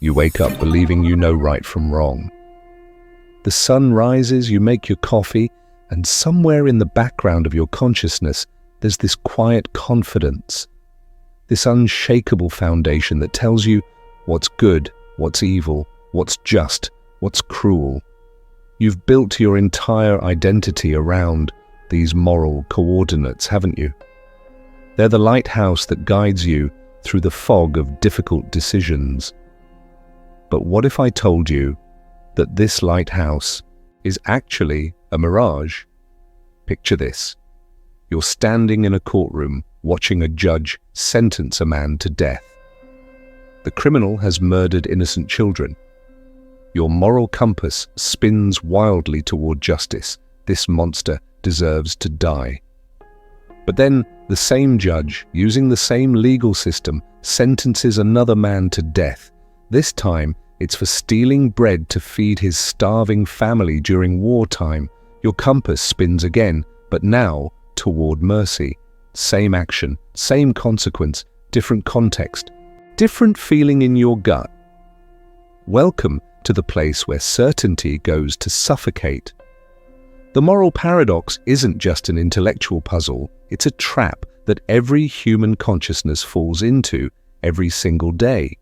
You wake up believing you know right from wrong. The sun rises, you make your coffee, and somewhere in the background of your consciousness, there's this quiet confidence, this unshakable foundation that tells you what's good, what's evil, what's just, what's cruel. You've built your entire identity around these moral coordinates, haven't you? They're the lighthouse that guides you through the fog of difficult decisions. But what if I told you that this lighthouse is actually a mirage? Picture this. You're standing in a courtroom watching a judge sentence a man to death. The criminal has murdered innocent children. Your moral compass spins wildly toward justice. This monster deserves to die. But then the same judge, using the same legal system, sentences another man to death. This time, it's for stealing bread to feed his starving family during wartime. Your compass spins again, but now toward mercy. Same action, same consequence, different context, different feeling in your gut. Welcome to the place where certainty goes to suffocate. The moral paradox isn't just an intellectual puzzle, it's a trap that every human consciousness falls into every single day.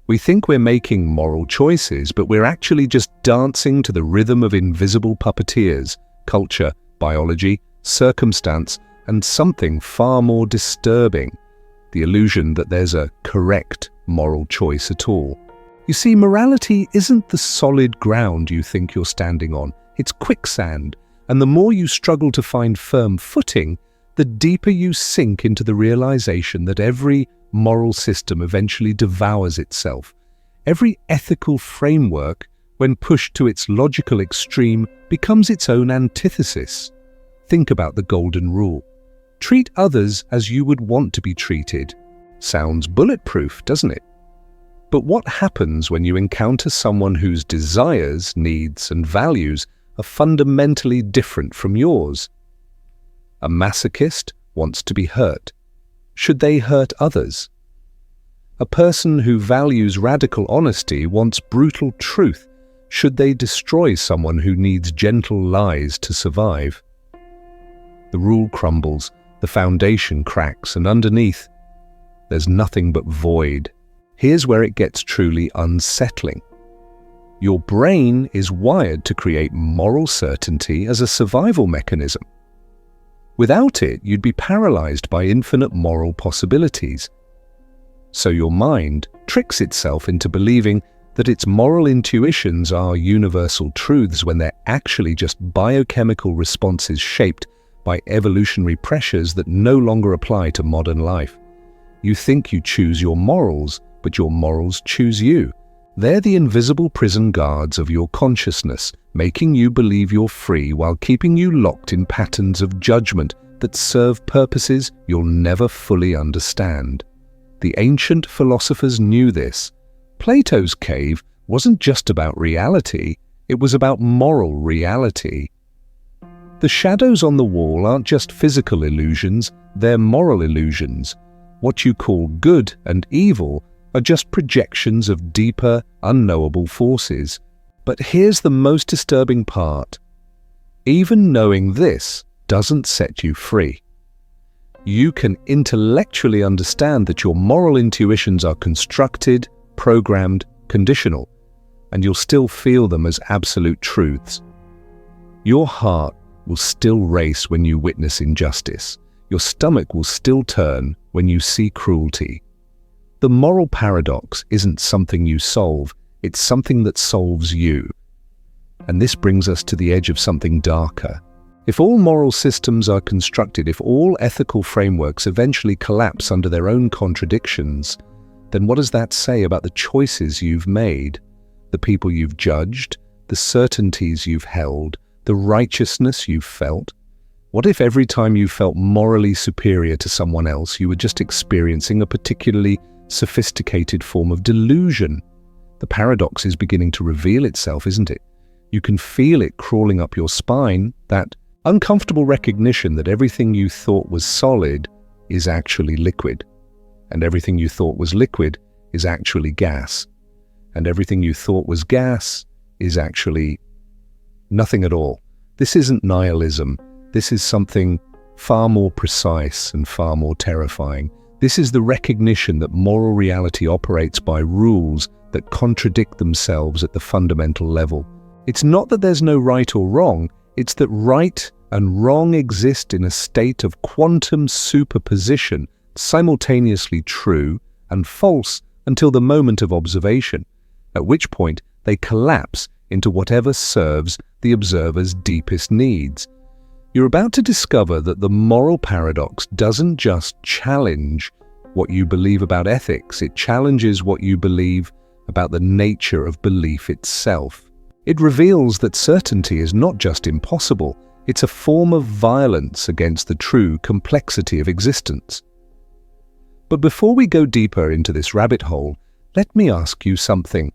We think we're making moral choices, but we're actually just dancing to the rhythm of invisible puppeteers, culture, biology, circumstance, and something far more disturbing, the illusion that there's a correct moral choice at all. You see, morality isn't the solid ground you think you're standing on. It's quicksand, and the more you struggle to find firm footing, the deeper you sink into the realization that every moral system eventually devours itself. Every ethical framework, when pushed to its logical extreme, becomes its own antithesis. Think about the golden rule. Treat others as you would want to be treated. Sounds bulletproof, doesn't it? But what happens when you encounter someone whose desires, needs, and values are fundamentally different from yours? A masochist wants to be hurt. Should they hurt others? A person who values radical honesty wants brutal truth. Should they destroy someone who needs gentle lies to survive? The rule crumbles, the foundation cracks, and underneath, there's nothing but void. Here's where it gets truly unsettling. Your brain is wired to create moral certainty as a survival mechanism. Without it, you'd be paralyzed by infinite moral possibilities. So your mind tricks itself into believing that its moral intuitions are universal truths when they're actually just biochemical responses shaped by evolutionary pressures that no longer apply to modern life. You think you choose your morals, but your morals choose you. They're the invisible prison guards of your consciousness, making you believe you're free while keeping you locked in patterns of judgment that serve purposes you'll never fully understand. The ancient philosophers knew this. Plato's cave wasn't just about reality, it was about moral reality. The shadows on the wall aren't just physical illusions, they're moral illusions. What you call good and evil are just projections of deeper, unknowable forces. But here's the most disturbing part. Even knowing this doesn't set you free. You can intellectually understand that your moral intuitions are constructed, programmed, conditional, and you'll still feel them as absolute truths. Your heart will still race when you witness injustice. Your stomach will still turn when you see cruelty. The moral paradox isn't something you solve, it's something that solves you. And this brings us to the edge of something darker. If all moral systems are constructed, if all ethical frameworks eventually collapse under their own contradictions, then what does that say about the choices you've made, the people you've judged, the certainties you've held, the righteousness you've felt? What if every time you felt morally superior to someone else, you were just experiencing a particularly sophisticated form of delusion? The paradox is beginning to reveal itself, isn't it? You can feel it crawling up your spine, that uncomfortable recognition that everything you thought was solid is actually liquid, and everything you thought was liquid is actually gas. and everything you thought was gas is actually nothing at all. This isn't nihilism. This is something far more precise and far more terrifying. This is the recognition that moral reality operates by rules that contradict themselves at the fundamental level. It's not that there's no right or wrong, it's that right and wrong exist in a state of quantum superposition, simultaneously true and false until the moment of observation, at which point they collapse into whatever serves the observer's deepest needs. You're about to discover that the moral paradox doesn't just challenge what you believe about ethics, it challenges what you believe about the nature of belief itself. It reveals that certainty is not just impossible, it's a form of violence against the true complexity of existence. But before we go deeper into this rabbit hole, let me ask you something.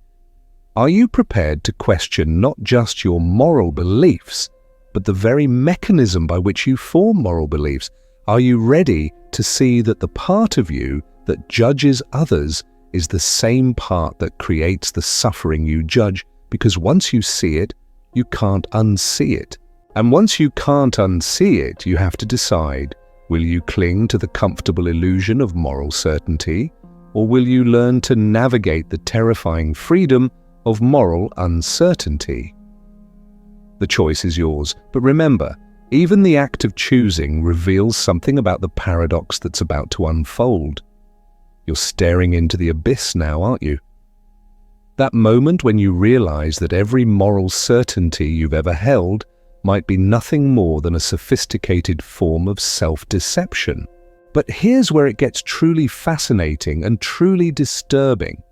Are you prepared to question not just your moral beliefs, but the very mechanism by which you form moral beliefs? Are you ready to see that the part of you that judges others is the same part that creates the suffering you judge? Because once you see it, you can't unsee it. And once you can't unsee it, you have to decide, will you cling to the comfortable illusion of moral certainty, or will you learn to navigate the terrifying freedom of moral uncertainty? The choice is yours, but remember, even the act of choosing reveals something about the paradox that's about to unfold. You're staring into the abyss now, aren't you? That moment when you realize that every moral certainty you've ever held might be nothing more than a sophisticated form of self-deception. But here's where it gets truly fascinating and truly disturbing.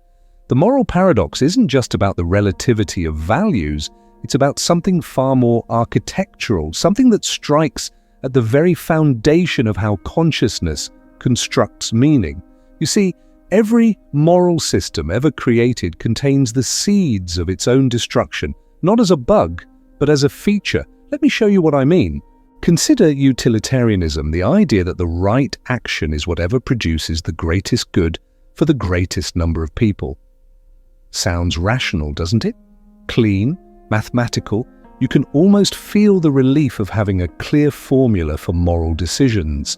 The moral paradox isn't just about the relativity of values, it's about something far more architectural, something that strikes at the very foundation of how consciousness constructs meaning. You see, every moral system ever created contains the seeds of its own destruction, not as a bug, but as a feature. Let me show you what I mean. Consider utilitarianism, the idea that the right action is whatever produces the greatest good for the greatest number of people. Sounds rational, doesn't it? Clean, mathematical. You can almost feel the relief of having a clear formula for moral decisions.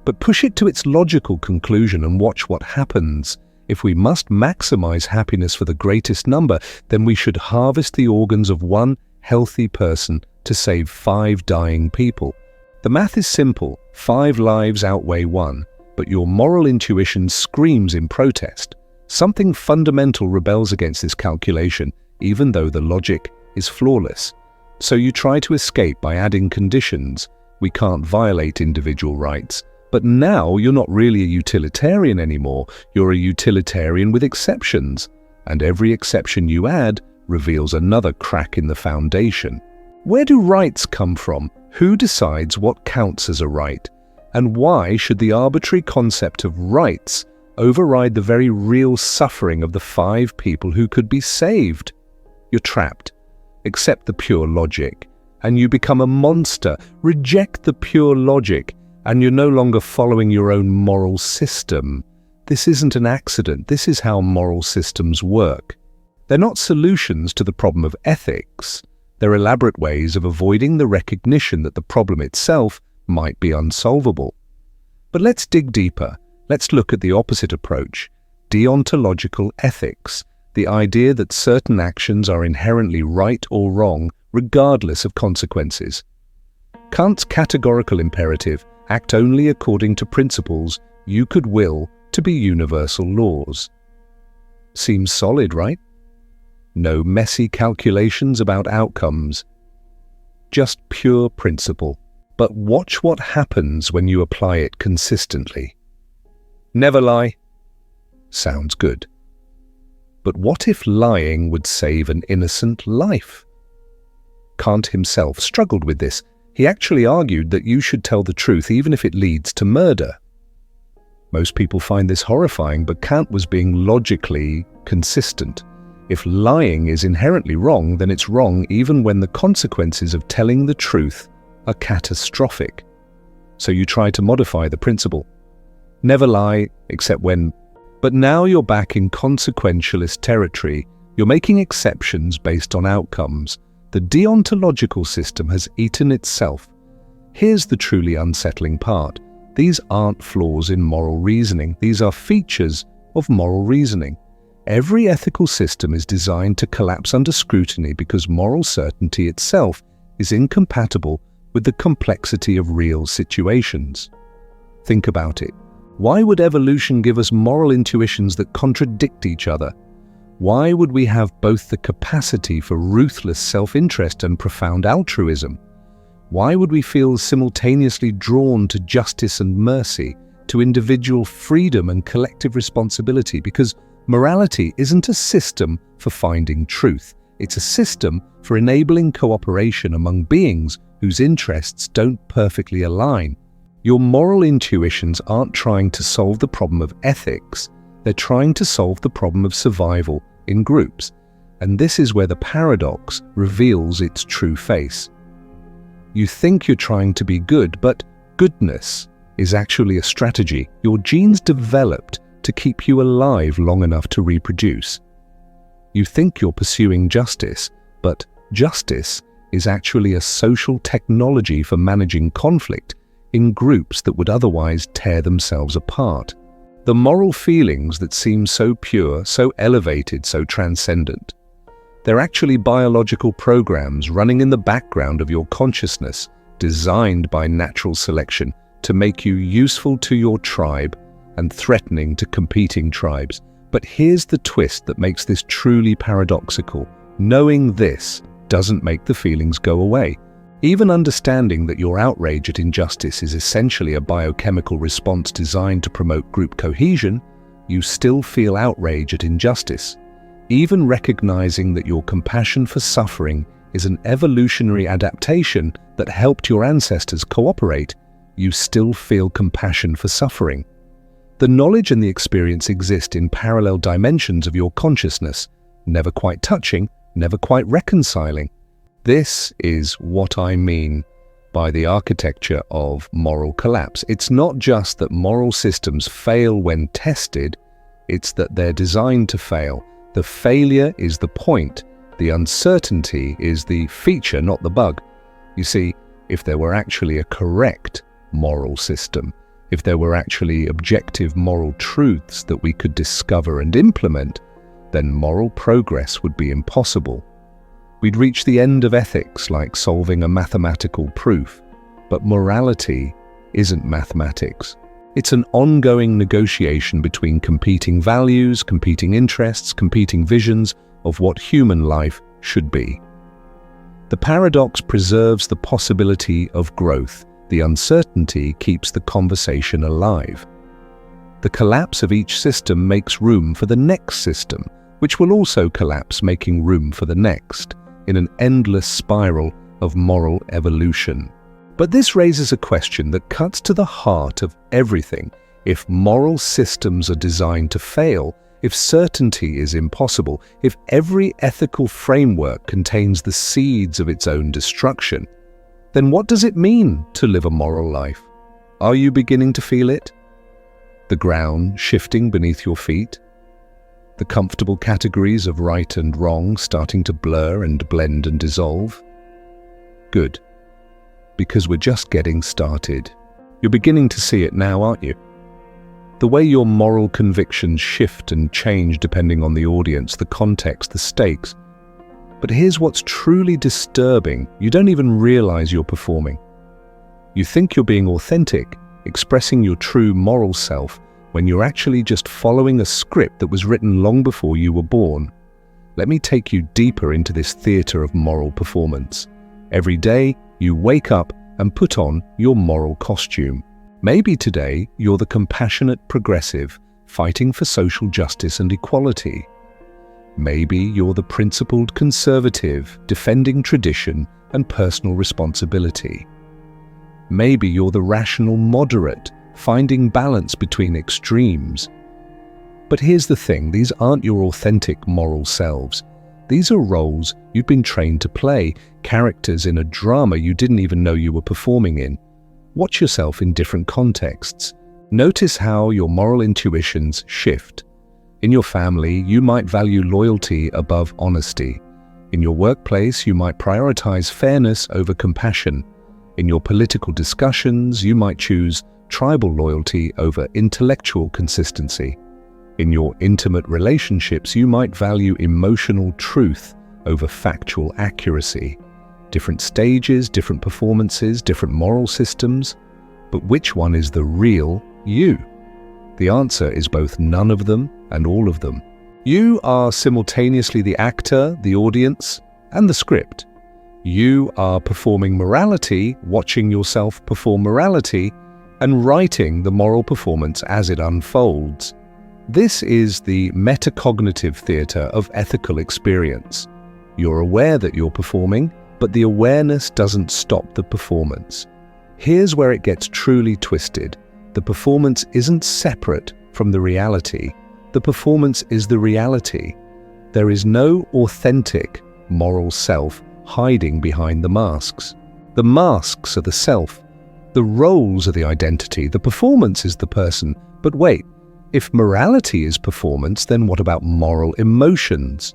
But push it to its logical conclusion and watch what happens. If we must maximize happiness for the greatest number, then we should harvest the organs of one healthy person to save 5 dying people. The math is simple. 5 lives outweigh 1, but your moral intuition screams in protest. Something fundamental rebels against this calculation, even though the logic is flawless. So you try to escape by adding conditions. We can't violate individual rights. But now you're not really a utilitarian anymore. You're a utilitarian with exceptions. And every exception you add reveals another crack in the foundation. Where do rights come from? Who decides what counts as a right? And why should the arbitrary concept of rights override the very real suffering of the 5 people who could be saved? You're trapped. Accept the pure logic, and you become a monster. Reject the pure logic, and you're no longer following your own moral system. This isn't an accident. This is how moral systems work. They're not solutions to the problem of ethics. They're elaborate ways of avoiding the recognition that the problem itself might be unsolvable. But let's dig deeper. Let's look at the opposite approach, deontological ethics, the idea that certain actions are inherently right or wrong regardless of consequences. Kant's categorical imperative, act only according to principles you could will to be universal laws. Seems solid, right? No messy calculations about outcomes. Just pure principle. But watch what happens when you apply it consistently. Never lie. Sounds good. But what if lying would save an innocent life? Kant himself struggled with this. He actually argued that you should tell the truth even if it leads to murder. Most people find this horrifying, but Kant was being logically consistent. If lying is inherently wrong, then it's wrong even when the consequences of telling the truth are catastrophic. So you try to modify the principle. Never lie except when But now you're back in consequentialist territory. You're making exceptions based on outcomes. The deontological system has eaten itself. Here's the truly unsettling part. These aren't flaws in moral reasoning. These are features of moral reasoning. Every ethical system is designed to collapse under scrutiny because moral certainty itself is incompatible with the complexity of real situations. Think about it. Why would evolution give us moral intuitions that contradict each other? Why would we have both the capacity for ruthless self-interest and profound altruism? Why would we feel simultaneously drawn to justice and mercy, to individual freedom and collective responsibility? Because morality isn't a system for finding truth. It's a system for enabling cooperation among beings whose interests don't perfectly align. Your moral intuitions aren't trying to solve the problem of ethics. They're trying to solve the problem of survival in groups. And this is where the paradox reveals its true face. You think you're trying to be good, but goodness is actually a strategy your genes developed to keep you alive long enough to reproduce. You think you're pursuing justice, but justice is actually a social technology for managing conflict in groups that would otherwise tear themselves apart. The moral feelings that seem so pure, so elevated, so transcendent, they're actually biological programs running in the background of your consciousness, designed by natural selection to make you useful to your tribe and threatening to competing tribes. But here's the twist that makes this truly paradoxical. Knowing this doesn't make the feelings go away. Even understanding that your outrage at injustice is essentially a biochemical response designed to promote group cohesion, you still feel outrage at injustice. Even recognizing that your compassion for suffering is an evolutionary adaptation that helped your ancestors cooperate, you still feel compassion for suffering. The knowledge and the experience exist in parallel dimensions of your consciousness, never quite touching, never quite reconciling. This is what I mean by the architecture of moral collapse. It's not just that moral systems fail when tested, it's that they're designed to fail. The failure is the point. The uncertainty is the feature, not the bug. You see, if there were actually a correct moral system, if there were actually objective moral truths that we could discover and implement, then moral progress would be impossible. We'd reach the end of ethics like solving a mathematical proof. But morality isn't mathematics. It's an ongoing negotiation between competing values, competing interests, competing visions of what human life should be. The paradox preserves the possibility of growth. The uncertainty keeps the conversation alive. The collapse of each system makes room for the next system, which will also collapse, making room for the next, in an endless spiral of moral evolution. But this raises a question that cuts to the heart of everything. If moral systems are designed to fail, if certainty is impossible, if every ethical framework contains the seeds of its own destruction, then what does it mean to live a moral life? Are you beginning to feel it? The ground shifting beneath your feet? The comfortable categories of right and wrong starting to blur and blend and dissolve? Good. Because we're just getting started. You're beginning to see it now, aren't you? The way your moral convictions shift and change depending on the audience, the context, the stakes. But here's what's truly disturbing. You don't even realize you're performing. You think you're being authentic, expressing your true moral self, when you're actually just following a script that was written long before you were born. Let me take you deeper into this theater of moral performance. Every day, you wake up and put on your moral costume. Maybe today, you're the compassionate progressive, fighting for social justice and equality. Maybe you're the principled conservative, defending tradition and personal responsibility. Maybe you're the rational moderate, finding balance between extremes. But here's the thing, these aren't your authentic moral selves. These are roles you've been trained to play, characters in a drama you didn't even know you were performing in. Watch yourself in different contexts. Notice how your moral intuitions shift. In your family, you might value loyalty above honesty. In your workplace, you might prioritize fairness over compassion. In your political discussions, you might choose tribal loyalty over intellectual consistency. In your intimate relationships, you might value emotional truth over factual accuracy. Different stages, different performances, different moral systems. But which one is the real you? The answer is both none of them and all of them. You are simultaneously the actor, the audience, and the script. You are performing morality, watching yourself perform morality, and writing the moral performance as it unfolds. This is the metacognitive theater of ethical experience. You're aware that you're performing, but the awareness doesn't stop the performance. Here's where it gets truly twisted. The performance isn't separate from the reality. The performance is the reality. There is no authentic moral self hiding behind the masks. The masks are the self. The roles are the identity. The performance is the person. But wait, if morality is performance, then what about moral emotions?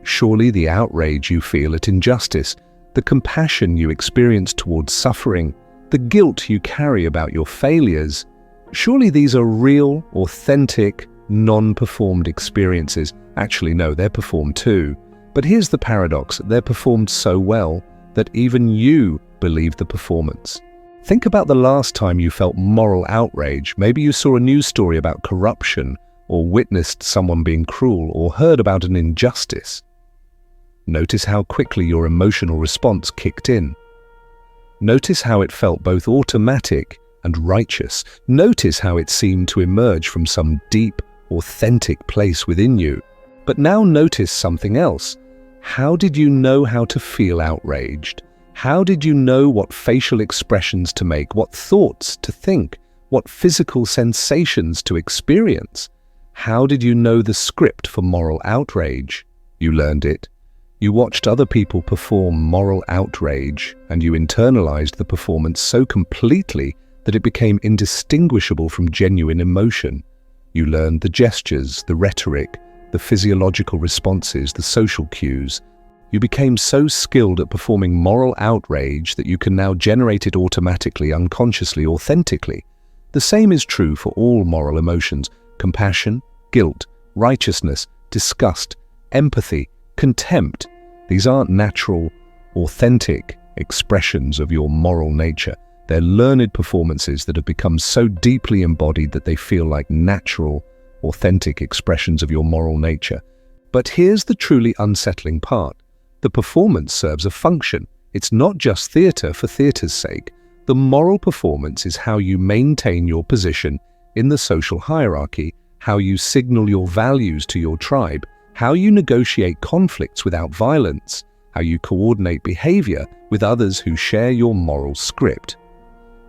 Surely the outrage you feel at injustice, the compassion you experience towards suffering, the guilt you carry about your failures, surely these are real, authentic, non-performed experiences. Actually, no, they're performed too. But here's the paradox. They're performed so well that even you believe the performance. Think about the last time you felt moral outrage. Maybe you saw a news story about corruption, or witnessed someone being cruel, or heard about an injustice. Notice how quickly your emotional response kicked in. Notice how it felt both automatic and righteous. Notice how it seemed to emerge from some deep, authentic place within you. But now notice something else. How did you know how to feel outraged? How did you know what facial expressions to make, what thoughts to think, what physical sensations to experience? How did you know the script for moral outrage? You learned it. You watched other people perform moral outrage, and you internalized the performance so completely that it became indistinguishable from genuine emotion. You learned the gestures, the rhetoric, the physiological responses, the social cues. You became so skilled at performing moral outrage that you can now generate it automatically, unconsciously, authentically. The same is true for all moral emotions: compassion, guilt, righteousness, disgust, empathy, contempt. These aren't natural, authentic expressions of your moral nature. They're learned performances that have become so deeply embodied that they feel like natural, authentic expressions of your moral nature. But here's the truly unsettling part. The performance serves a function. It's not just theatre for theatre's sake. The moral performance is how you maintain your position in the social hierarchy, how you signal your values to your tribe, how you negotiate conflicts without violence, how you coordinate behavior with others who share your moral script.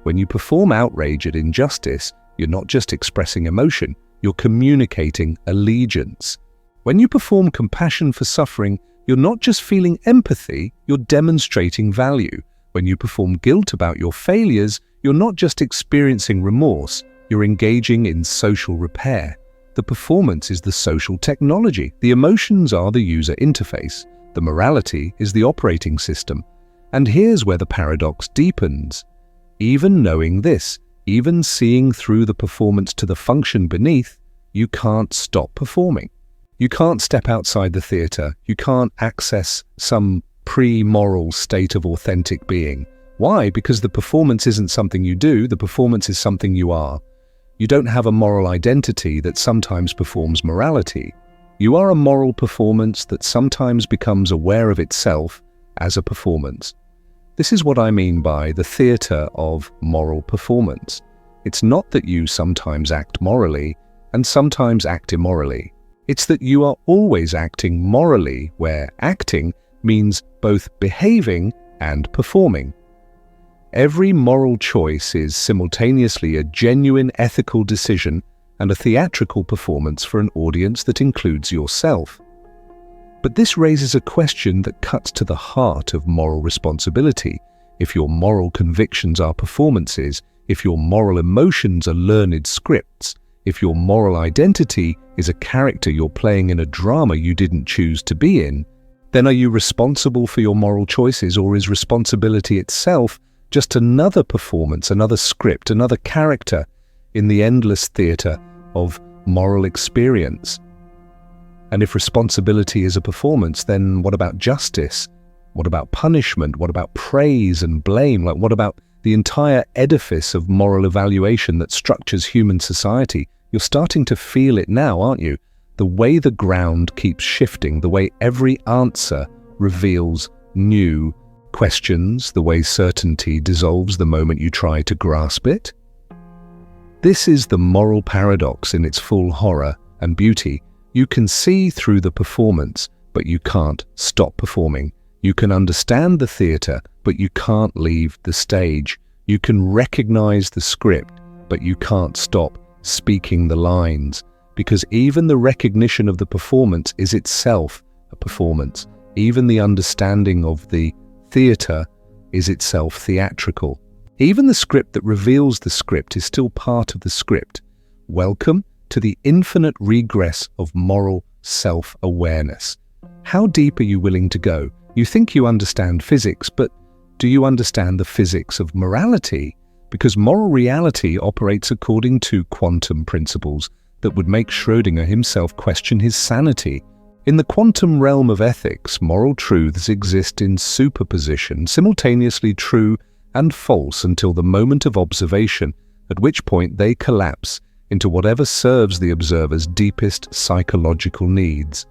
When you perform outrage at injustice, you're not just expressing emotion, you're communicating allegiance. When you perform compassion for suffering, you're not just feeling empathy, you're demonstrating value. When you perform guilt about your failures, you're not just experiencing remorse, you're engaging in social repair. The performance is the social technology. The emotions are the user interface. The morality is the operating system. And here's where the paradox deepens. Even knowing this, even seeing through the performance to the function beneath, you can't stop performing. You can't step outside the theatre. You can't access some pre-moral state of authentic being. Why? Because the performance isn't something you do, the performance is something you are. You don't have a moral identity that sometimes performs morality. You are a moral performance that sometimes becomes aware of itself as a performance. This is what I mean by the theatre of moral performance. It's not that you sometimes act morally and sometimes act immorally. It's that you are always acting morally, where acting means both behaving and performing. Every moral choice is simultaneously a genuine ethical decision and a theatrical performance for an audience that includes yourself. But this raises a question that cuts to the heart of moral responsibility. If your moral convictions are performances, if your moral emotions are learned scripts, If your moral identity is a character you're playing in a drama you didn't choose to be in, then are you responsible for your moral choices, or is responsibility itself just another performance, another script, another character in the endless theatre of moral experience? And if responsibility is a performance, then what about justice? What about punishment? What about praise and blame? What about the entire edifice of moral evaluation that structures human society? You're starting to feel it now, aren't you? The way the ground keeps shifting, the way every answer reveals new questions, the way certainty dissolves the moment you try to grasp it. This is the moral paradox in its full horror and beauty. You can see through the performance, but you can't stop performing. You can understand the theatre, but you can't leave the stage. You can recognize the script, but you can't stop speaking the lines, because even the recognition of the performance is itself a performance. Even the understanding of the theatre is itself theatrical. Even the script that reveals the script is still part of the script. Welcome to the infinite regress of moral self-awareness. How deep are you willing to go? You think you understand physics, but do you understand the physics of morality? Because moral reality operates according to quantum principles that would make Schrödinger himself question his sanity. In the quantum realm of ethics, moral truths exist in superposition, simultaneously true and false until the moment of observation, at which point they collapse into whatever serves the observer's deepest psychological needs.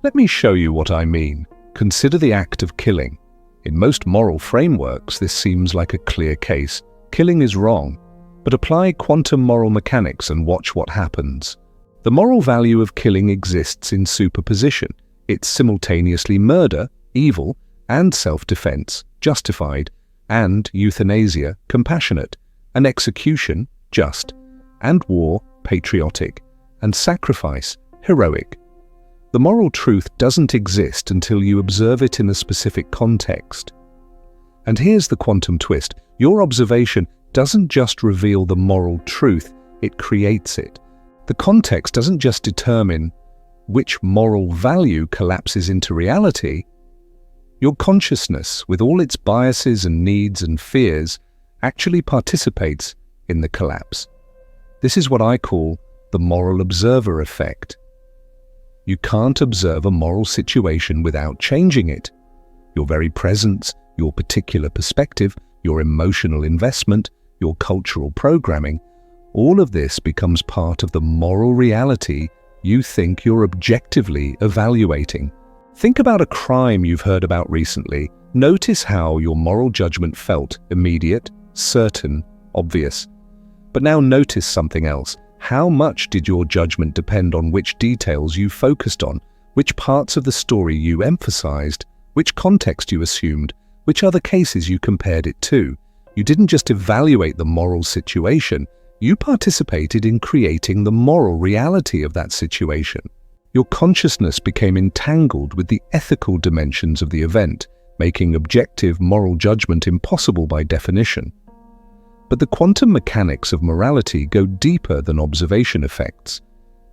Let me show you what I mean. Consider the act of killing. In most moral frameworks, this seems like a clear case. Killing is wrong, but apply quantum moral mechanics and watch what happens. The moral value of killing exists in superposition. It's simultaneously murder, evil, and self-defense, justified, and euthanasia, compassionate, and execution, just, and war, patriotic, and sacrifice, heroic. The moral truth doesn't exist until you observe it in a specific context. And here's the quantum twist. Your observation doesn't just reveal the moral truth, it creates it. The context doesn't just determine which moral value collapses into reality. Your consciousness, with all its biases and needs and fears, actually participates in the collapse. This is what I call the moral observer effect. You can't observe a moral situation without changing it. Your very presence, your particular perspective, your emotional investment, your cultural programming, all of this becomes part of the moral reality you think you're objectively evaluating. Think about a crime you've heard about recently. Notice how your moral judgment felt immediate, certain, obvious. But now notice something else. How much did your judgment depend on which details you focused on, which parts of the story you emphasized, which context you assumed, which other cases you compared it to? You didn't just evaluate the moral situation, you participated in creating the moral reality of that situation. Your consciousness became entangled with the ethical dimensions of the event, making objective moral judgment impossible by definition. But the quantum mechanics of morality go deeper than observation effects.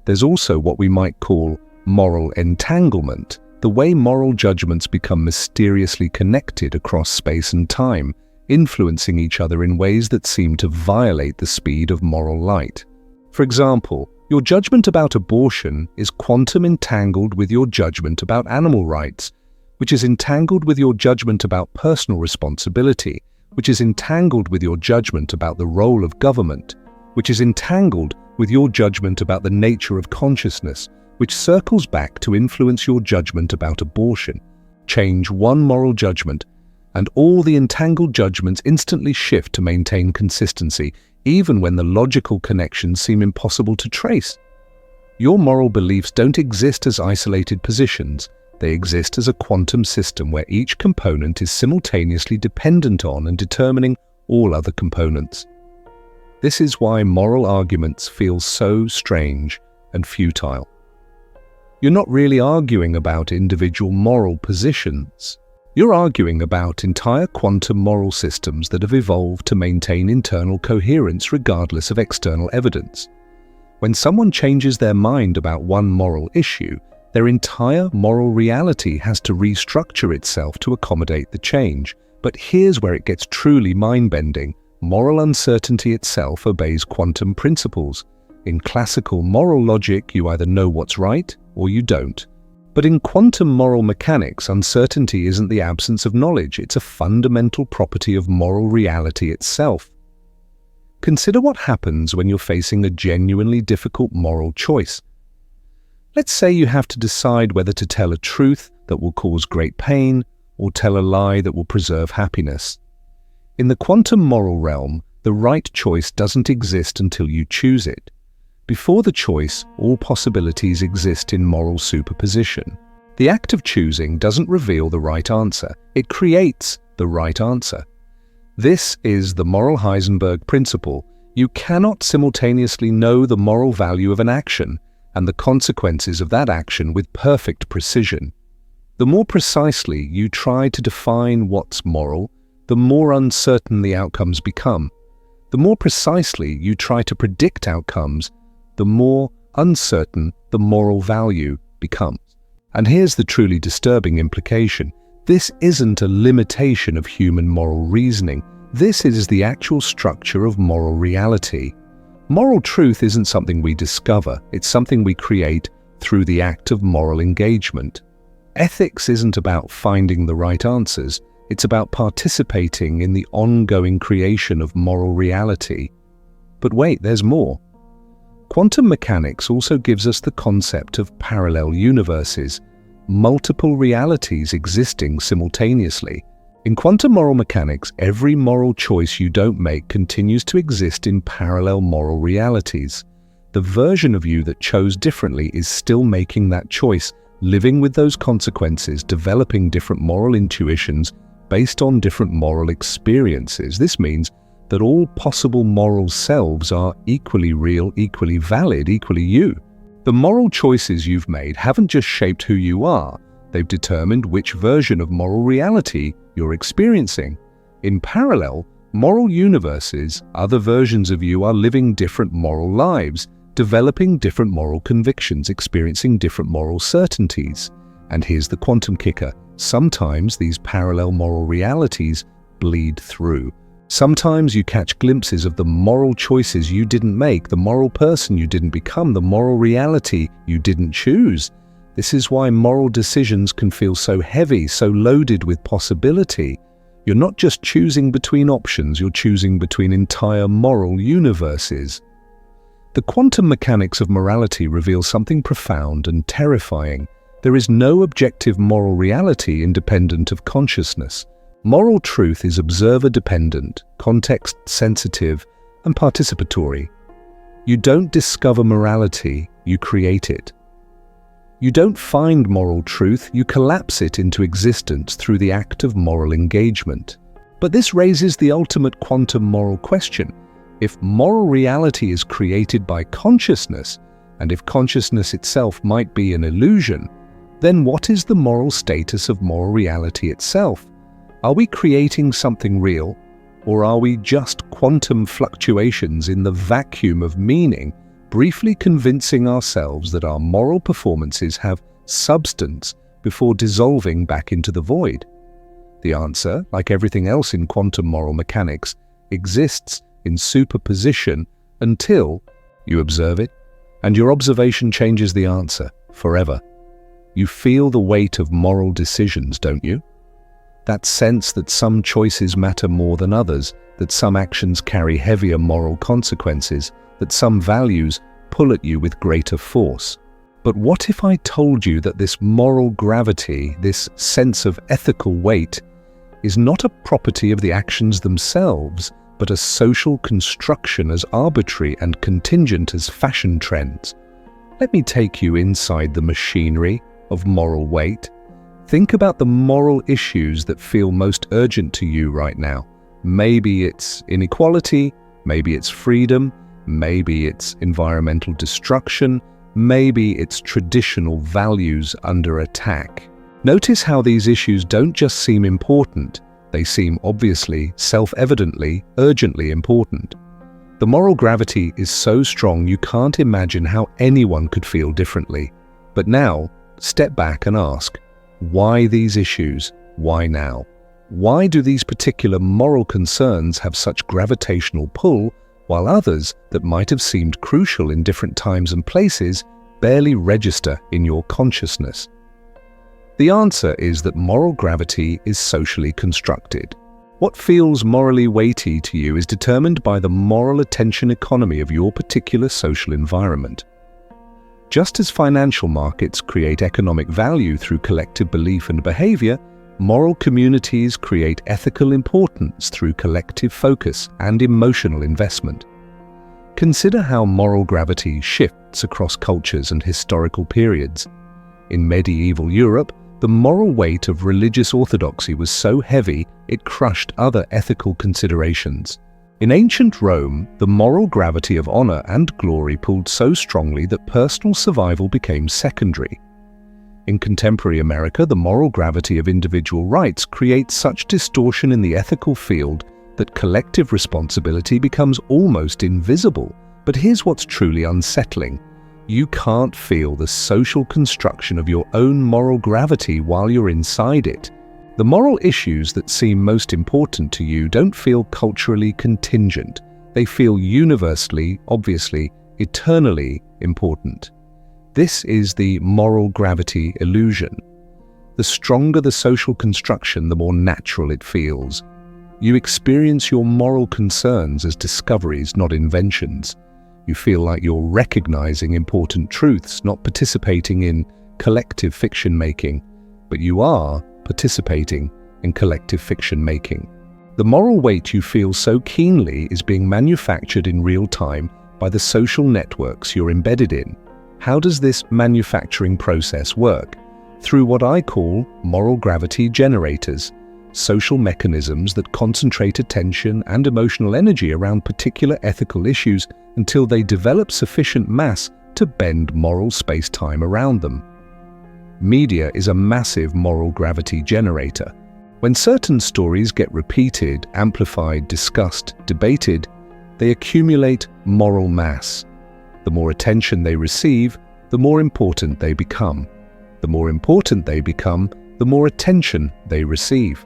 There's also what we might call moral entanglement, the way moral judgments become mysteriously connected across space and time, influencing each other in ways that seem to violate the speed of moral light. For example, your judgment about abortion is quantum entangled with your judgment about animal rights, which is entangled with your judgment about personal responsibility, which is entangled with your judgment about the role of government, which is entangled with your judgment about the nature of consciousness, which circles back to influence your judgment about abortion. Change one moral judgment, and all the entangled judgments instantly shift to maintain consistency, even when the logical connections seem impossible to trace. Your moral beliefs don't exist as isolated positions. They exist as a quantum system where each component is simultaneously dependent on and determining all other components. This is why moral arguments feel so strange and futile. You're not really arguing about individual moral positions. You're arguing about entire quantum moral systems that have evolved to maintain internal coherence regardless of external evidence. When someone changes their mind about one moral issue, their entire moral reality has to restructure itself to accommodate the change. But here's where it gets truly mind-bending. Moral uncertainty itself obeys quantum principles. In classical moral logic, you either know what's right or you don't. But in quantum moral mechanics, uncertainty isn't the absence of knowledge, it's a fundamental property of moral reality itself. Consider what happens when you're facing a genuinely difficult moral choice. Let's say you have to decide whether to tell a truth that will cause great pain or tell a lie that will preserve happiness. In the quantum moral realm, the right choice doesn't exist until you choose it. Before the choice, all possibilities exist in moral superposition. The act of choosing doesn't reveal the right answer, it creates the right answer. This is the moral Heisenberg principle. You cannot simultaneously know the moral value of an action and the consequences of that action with perfect precision. The more precisely you try to define what's moral, the more uncertain the outcomes become. The more precisely you try to predict outcomes, the more uncertain the moral value becomes. And here's the truly disturbing implication. This isn't a limitation of human moral reasoning. This is the actual structure of moral reality. Moral truth isn't something we discover, it's something we create through the act of moral engagement. Ethics isn't about finding the right answers, it's about participating in the ongoing creation of moral reality. But wait, there's more. Quantum mechanics also gives us the concept of parallel universes, multiple realities existing simultaneously. In quantum moral mechanics, every moral choice you don't make continues to exist in parallel moral realities. The version of you that chose differently is still making that choice, living with those consequences, developing different moral intuitions based on different moral experiences. This means that all possible moral selves are equally real, equally valid, equally you. The moral choices you've made haven't just shaped who you are, they've determined which version of moral reality you're experiencing. In parallel, moral universes, other versions of you are living different moral lives, developing different moral convictions, experiencing different moral certainties. And here's the quantum kicker. Sometimes these parallel moral realities bleed through. Sometimes you catch glimpses of the moral choices you didn't make, the moral person you didn't become, the moral reality you didn't choose. This is why moral decisions can feel so heavy, so loaded with possibility. You're not just choosing between options, you're choosing between entire moral universes. The quantum mechanics of morality reveal something profound and terrifying. There is no objective moral reality independent of consciousness. Moral truth is observer-dependent, context-sensitive, and participatory. You don't discover morality, you create it. You don't find moral truth, you collapse it into existence through the act of moral engagement. But this raises the ultimate quantum moral question. If moral reality is created by consciousness, and if consciousness itself might be an illusion, then what is the moral status of moral reality itself? Are we creating something real, or are we just quantum fluctuations in the vacuum of meaning, briefly convincing ourselves that our moral performances have substance before dissolving back into the void? The answer, like everything else in quantum moral mechanics, exists in superposition until you observe it, and your observation changes the answer forever. You feel the weight of moral decisions, don't you? That sense that some choices matter more than others, that some actions carry heavier moral consequences, that some values pull at you with greater force. But what if I told you that this moral gravity, this sense of ethical weight, is not a property of the actions themselves, but a social construction as arbitrary and contingent as fashion trends? Let me take you inside the machinery of moral weight. Think about the moral issues that feel most urgent to you right now. Maybe it's inequality, maybe it's freedom, maybe it's environmental destruction, maybe it's traditional values under attack. Notice how these issues don't just seem important, they seem obviously, self-evidently, urgently important. The moral gravity is so strong you can't imagine how anyone could feel differently. But now, step back and ask, why these issues? Why now? Why do these particular moral concerns have such gravitational pull, while others that might have seemed crucial in different times and places barely register in your consciousness? The answer is that moral gravity is socially constructed. What feels morally weighty to you is determined by the moral attention economy of your particular social environment. Just as financial markets create economic value through collective belief and behavior, moral communities create ethical importance through collective focus and emotional investment. Consider how moral gravity shifts across cultures and historical periods. In medieval Europe, the moral weight of religious orthodoxy was so heavy it crushed other ethical considerations. In ancient Rome, the moral gravity of honor and glory pulled so strongly that personal survival became secondary. In contemporary America, the moral gravity of individual rights creates such distortion in the ethical field that collective responsibility becomes almost invisible. But here's what's truly unsettling. You can't feel the social construction of your own moral gravity while you're inside it. The moral issues that seem most important to you don't feel culturally contingent. They feel universally, obviously, eternally important. This is the moral gravity illusion. The stronger the social construction, the more natural it feels. You experience your moral concerns as discoveries, not inventions. You feel like you're recognizing important truths, not participating in collective fiction making, but you are participating in collective fiction making. The moral weight you feel so keenly is being manufactured in real time by the social networks you're embedded in. How does this manufacturing process work? Through what I call moral gravity generators, social mechanisms that concentrate attention and emotional energy around particular ethical issues until they develop sufficient mass to bend moral space-time around them. Media is a massive moral gravity generator. When certain stories get repeated, amplified, discussed, debated, they accumulate moral mass. The more attention they receive, the more important they become. The more important they become, the more attention they receive.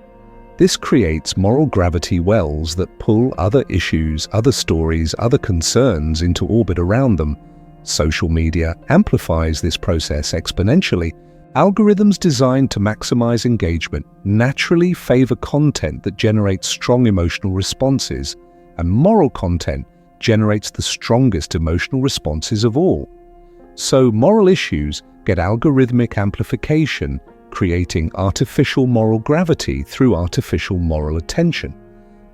This creates moral gravity wells that pull other issues, other stories, other concerns into orbit around them. Social media amplifies this process exponentially. Algorithms designed to maximize engagement naturally favor content that generates strong emotional responses, and moral content generates the strongest emotional responses of all. So moral issues get algorithmic amplification, creating artificial moral gravity through artificial moral attention.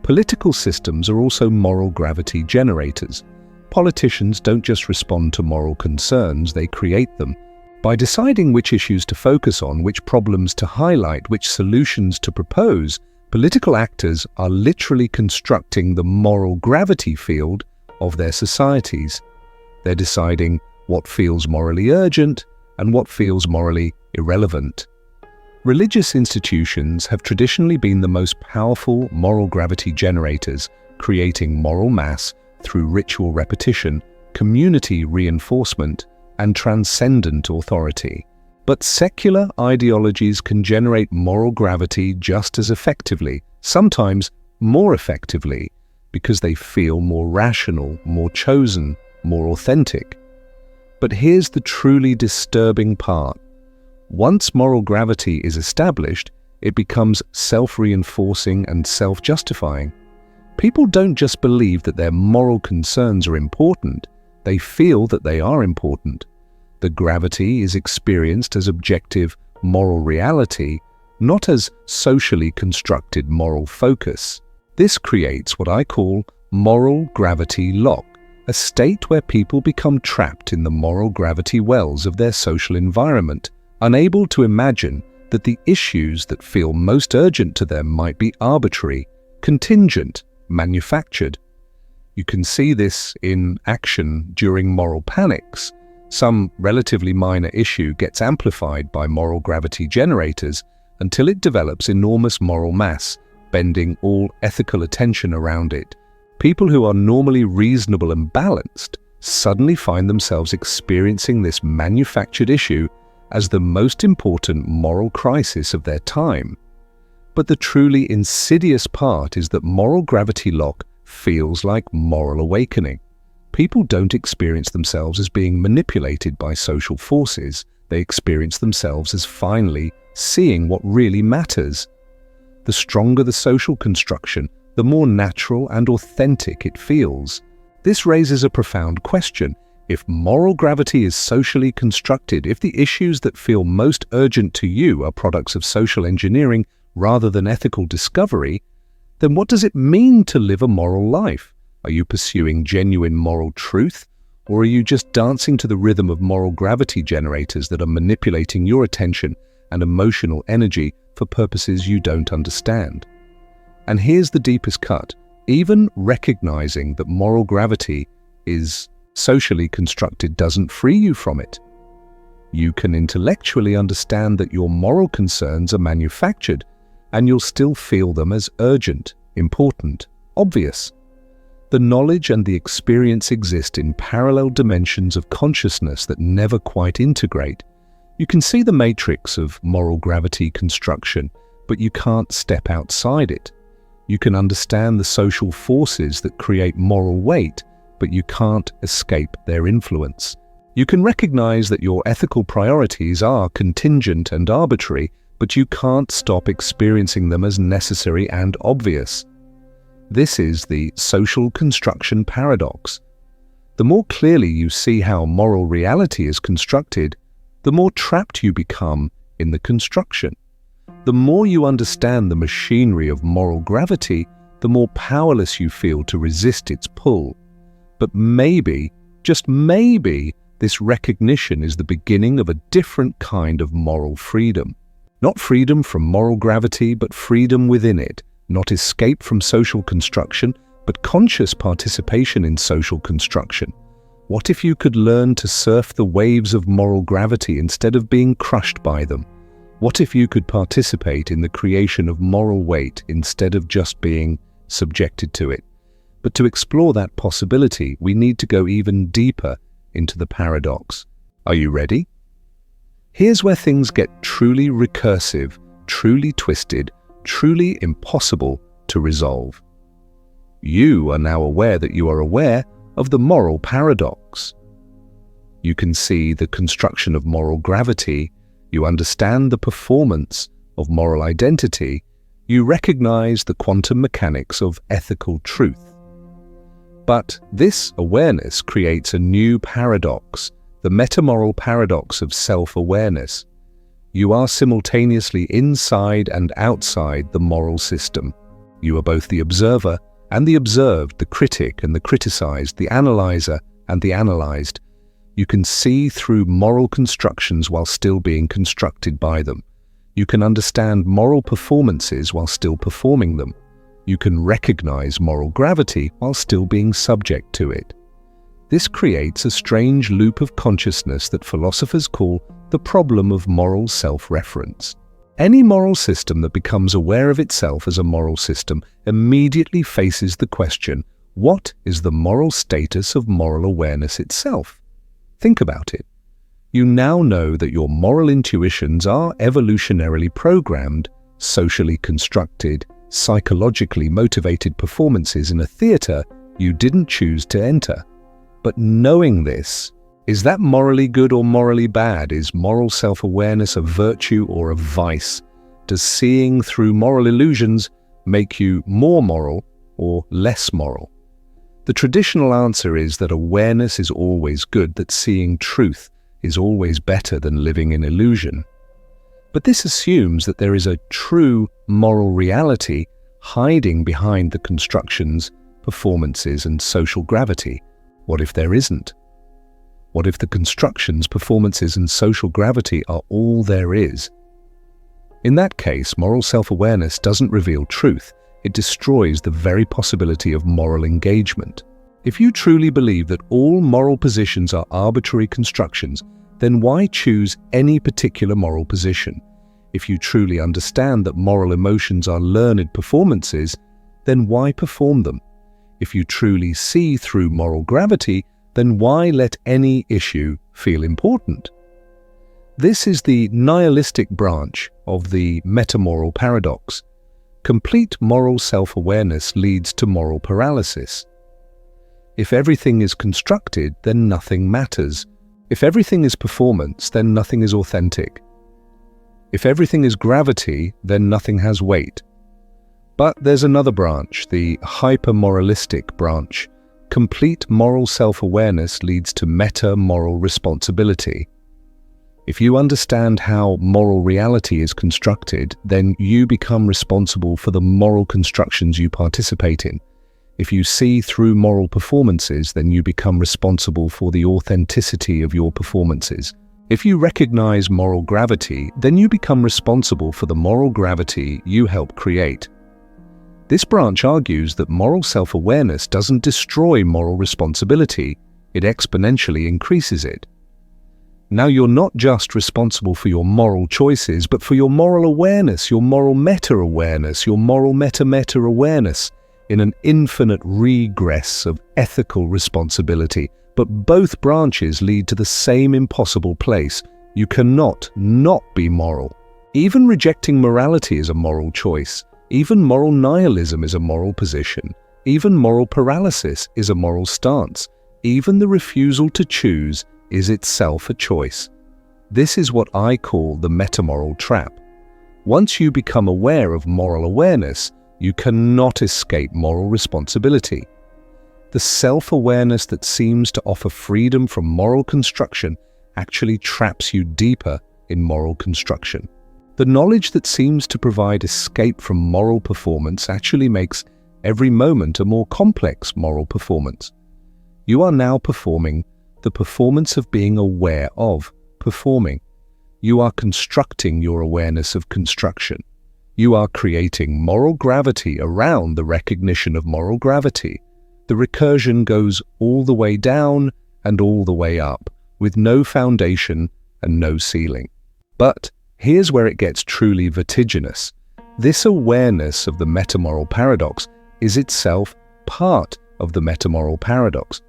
Political systems are also moral gravity generators. Politicians don't just respond to moral concerns, they create them. By deciding which issues to focus on, which problems to highlight, which solutions to propose, political actors are literally constructing the moral gravity field of their societies. They're deciding what feels morally urgent and what feels morally irrelevant. Religious institutions have traditionally been the most powerful moral gravity generators, creating moral mass through ritual repetition, community reinforcement, and transcendent authority. But secular ideologies can generate moral gravity just as effectively, sometimes more effectively, because they feel more rational, more chosen, more authentic. But here's the truly disturbing part. Once moral gravity is established, it becomes self-reinforcing and self-justifying. People don't just believe that their moral concerns are important, they feel that they are important. The gravity is experienced as objective moral reality, not as socially constructed moral focus. This creates what I call moral gravity lock, a state where people become trapped in the moral gravity wells of their social environment, unable to imagine that the issues that feel most urgent to them might be arbitrary, contingent, manufactured. You can see this in action during moral panics. Some relatively minor issue gets amplified by moral gravity generators until it develops enormous moral mass, bending all ethical attention around it. People who are normally reasonable and balanced suddenly find themselves experiencing this manufactured issue as the most important moral crisis of their time. But the truly insidious part is that moral gravity lock feels like moral awakening. People don't experience themselves as being manipulated by social forces. They experience themselves as finally seeing what really matters. The stronger the social construction, the more natural and authentic it feels. This raises a profound question. If moral gravity is socially constructed, if the issues that feel most urgent to you are products of social engineering rather than ethical discovery, then what does it mean to live a moral life? Are you pursuing genuine moral truth, or are you just dancing to the rhythm of moral gravity generators that are manipulating your attention and emotional energy for purposes you don't understand? And here's the deepest cut. Even recognizing that moral gravity is socially constructed doesn't free you from it. You can intellectually understand that your moral concerns are manufactured, and you'll still feel them as urgent, important, obvious. The knowledge and the experience exist in parallel dimensions of consciousness that never quite integrate. You can see the matrix of moral gravity construction, but you can't step outside it. You can understand the social forces that create moral weight, but you can't escape their influence. You can recognize that your ethical priorities are contingent and arbitrary, but you can't stop experiencing them as necessary and obvious. This is the social construction paradox. The more clearly you see how moral reality is constructed, the more trapped you become in the construction. The more you understand the machinery of moral gravity, the more powerless you feel to resist its pull. But maybe, just maybe, this recognition is the beginning of a different kind of moral freedom. Not freedom from moral gravity, but freedom within it. Not escape from social construction, but conscious participation in social construction. What if you could learn to surf the waves of moral gravity instead of being crushed by them? What if you could participate in the creation of moral weight instead of just being subjected to it? But to explore that possibility, we need to go even deeper into the paradox. Are you ready? Here's where things get truly recursive, truly twisted, truly impossible to resolve. You are now aware that you are aware of the moral paradox. You can see the construction of moral gravity. You understand the performance of moral identity. You recognize the quantum mechanics of ethical truth. But this awareness creates a new paradox, the metamoral paradox of self-awareness. You are simultaneously inside and outside the moral system. You are both the observer and the observed, the critic and the criticized, the analyzer and the analyzed. You can see through moral constructions while still being constructed by them. You can understand moral performances while still performing them. You can recognize moral gravity while still being subject to it. This creates a strange loop of consciousness that philosophers call the problem of moral self-reference. Any moral system that becomes aware of itself as a moral system immediately faces the question, what is the moral status of moral awareness itself? Think about it. You now know that your moral intuitions are evolutionarily programmed, socially constructed, psychologically motivated performances in a theater you didn't choose to enter. But knowing this, is that morally good or morally bad? Is moral self-awareness a virtue or a vice? Does seeing through moral illusions make you more moral or less moral? The traditional answer is that awareness is always good, that seeing truth is always better than living in illusion. But this assumes that there is a true moral reality hiding behind the constructions, performances, and social gravity. What if there isn't? What if the constructions, performances, and social gravity are all there is? In that case, moral self-awareness doesn't reveal truth. It destroys the very possibility of moral engagement. If you truly believe that all moral positions are arbitrary constructions, then why choose any particular moral position? If you truly understand that moral emotions are learned performances, then why perform them? If you truly see through moral gravity, then why let any issue feel important? This is the nihilistic branch of the metamoral paradox. Complete moral self-awareness leads to moral paralysis. If everything is constructed, then nothing matters. If everything is performance, then nothing is authentic. If everything is gravity, then nothing has weight. But there's another branch, the hyper-moralistic branch. Complete moral self-awareness leads to meta-moral responsibility. If you understand how moral reality is constructed, then you become responsible for the moral constructions you participate in. If you see through moral performances, then you become responsible for the authenticity of your performances. If you recognize moral gravity, then you become responsible for the moral gravity you help create. This branch argues that moral self-awareness doesn't destroy moral responsibility, it exponentially increases it. Now you're not just responsible for your moral choices, but for your moral awareness, your moral meta-awareness, your moral meta-meta-awareness, in an infinite regress of ethical responsibility. But both branches lead to the same impossible place. You cannot not be moral. Even rejecting morality is a moral choice. Even moral nihilism is a moral position. Even moral paralysis is a moral stance. Even the refusal to choose is itself a choice. This is what I call the metamoral trap. Once you become aware of moral awareness, you cannot escape moral responsibility. The self-awareness that seems to offer freedom from moral construction actually traps you deeper in moral construction. The knowledge that seems to provide escape from moral performance actually makes every moment a more complex moral performance. You are now performing the performance of being aware of performing. You are constructing your awareness of construction. You are creating moral gravity around the recognition of moral gravity. The recursion goes all the way down and all the way up, with no foundation and no ceiling. But here's where it gets truly vertiginous. This awareness of the metamoral paradox is itself part of the metamoral paradox.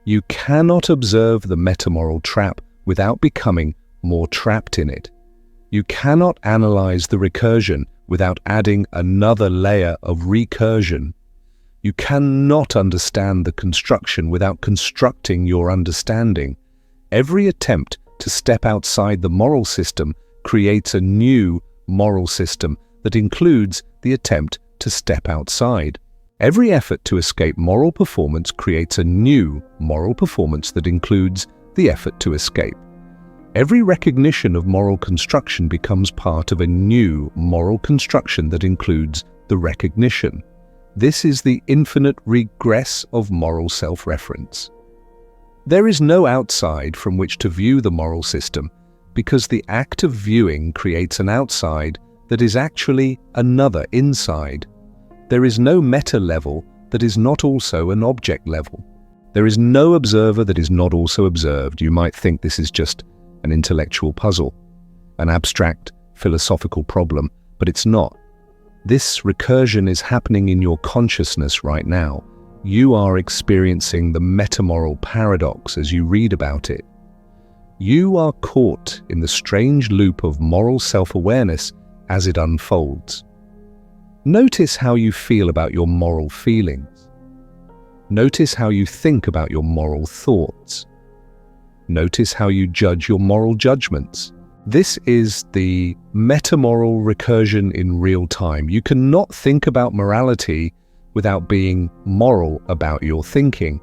You cannot observe the metamoral trap without becoming more trapped in it. You cannot analyze the recursion without adding another layer of recursion. You cannot understand the construction without constructing your understanding. Every attempt to step outside the moral system creates a new moral system that includes the attempt to step outside. Every effort to escape moral performance creates a new moral performance that includes the effort to escape. Every recognition of moral construction becomes part of a new moral construction that includes the recognition. This is the infinite regress of moral self-reference. There is no outside from which to view the moral system, because the act of viewing creates an outside that is actually another inside. There is no meta level that is not also an object level. There is no observer that is not also observed. You might think this is just an intellectual puzzle, an abstract philosophical problem, but it's not. This recursion is happening in your consciousness right now. You are experiencing the metamoral paradox as you read about it. You are caught in the strange loop of moral self-awareness as it unfolds. Notice how you feel about your moral feelings. Notice how you think about your moral thoughts. Notice how you judge your moral judgments. This is the metamoral recursion in real time. You cannot think about morality without being moral about your thinking.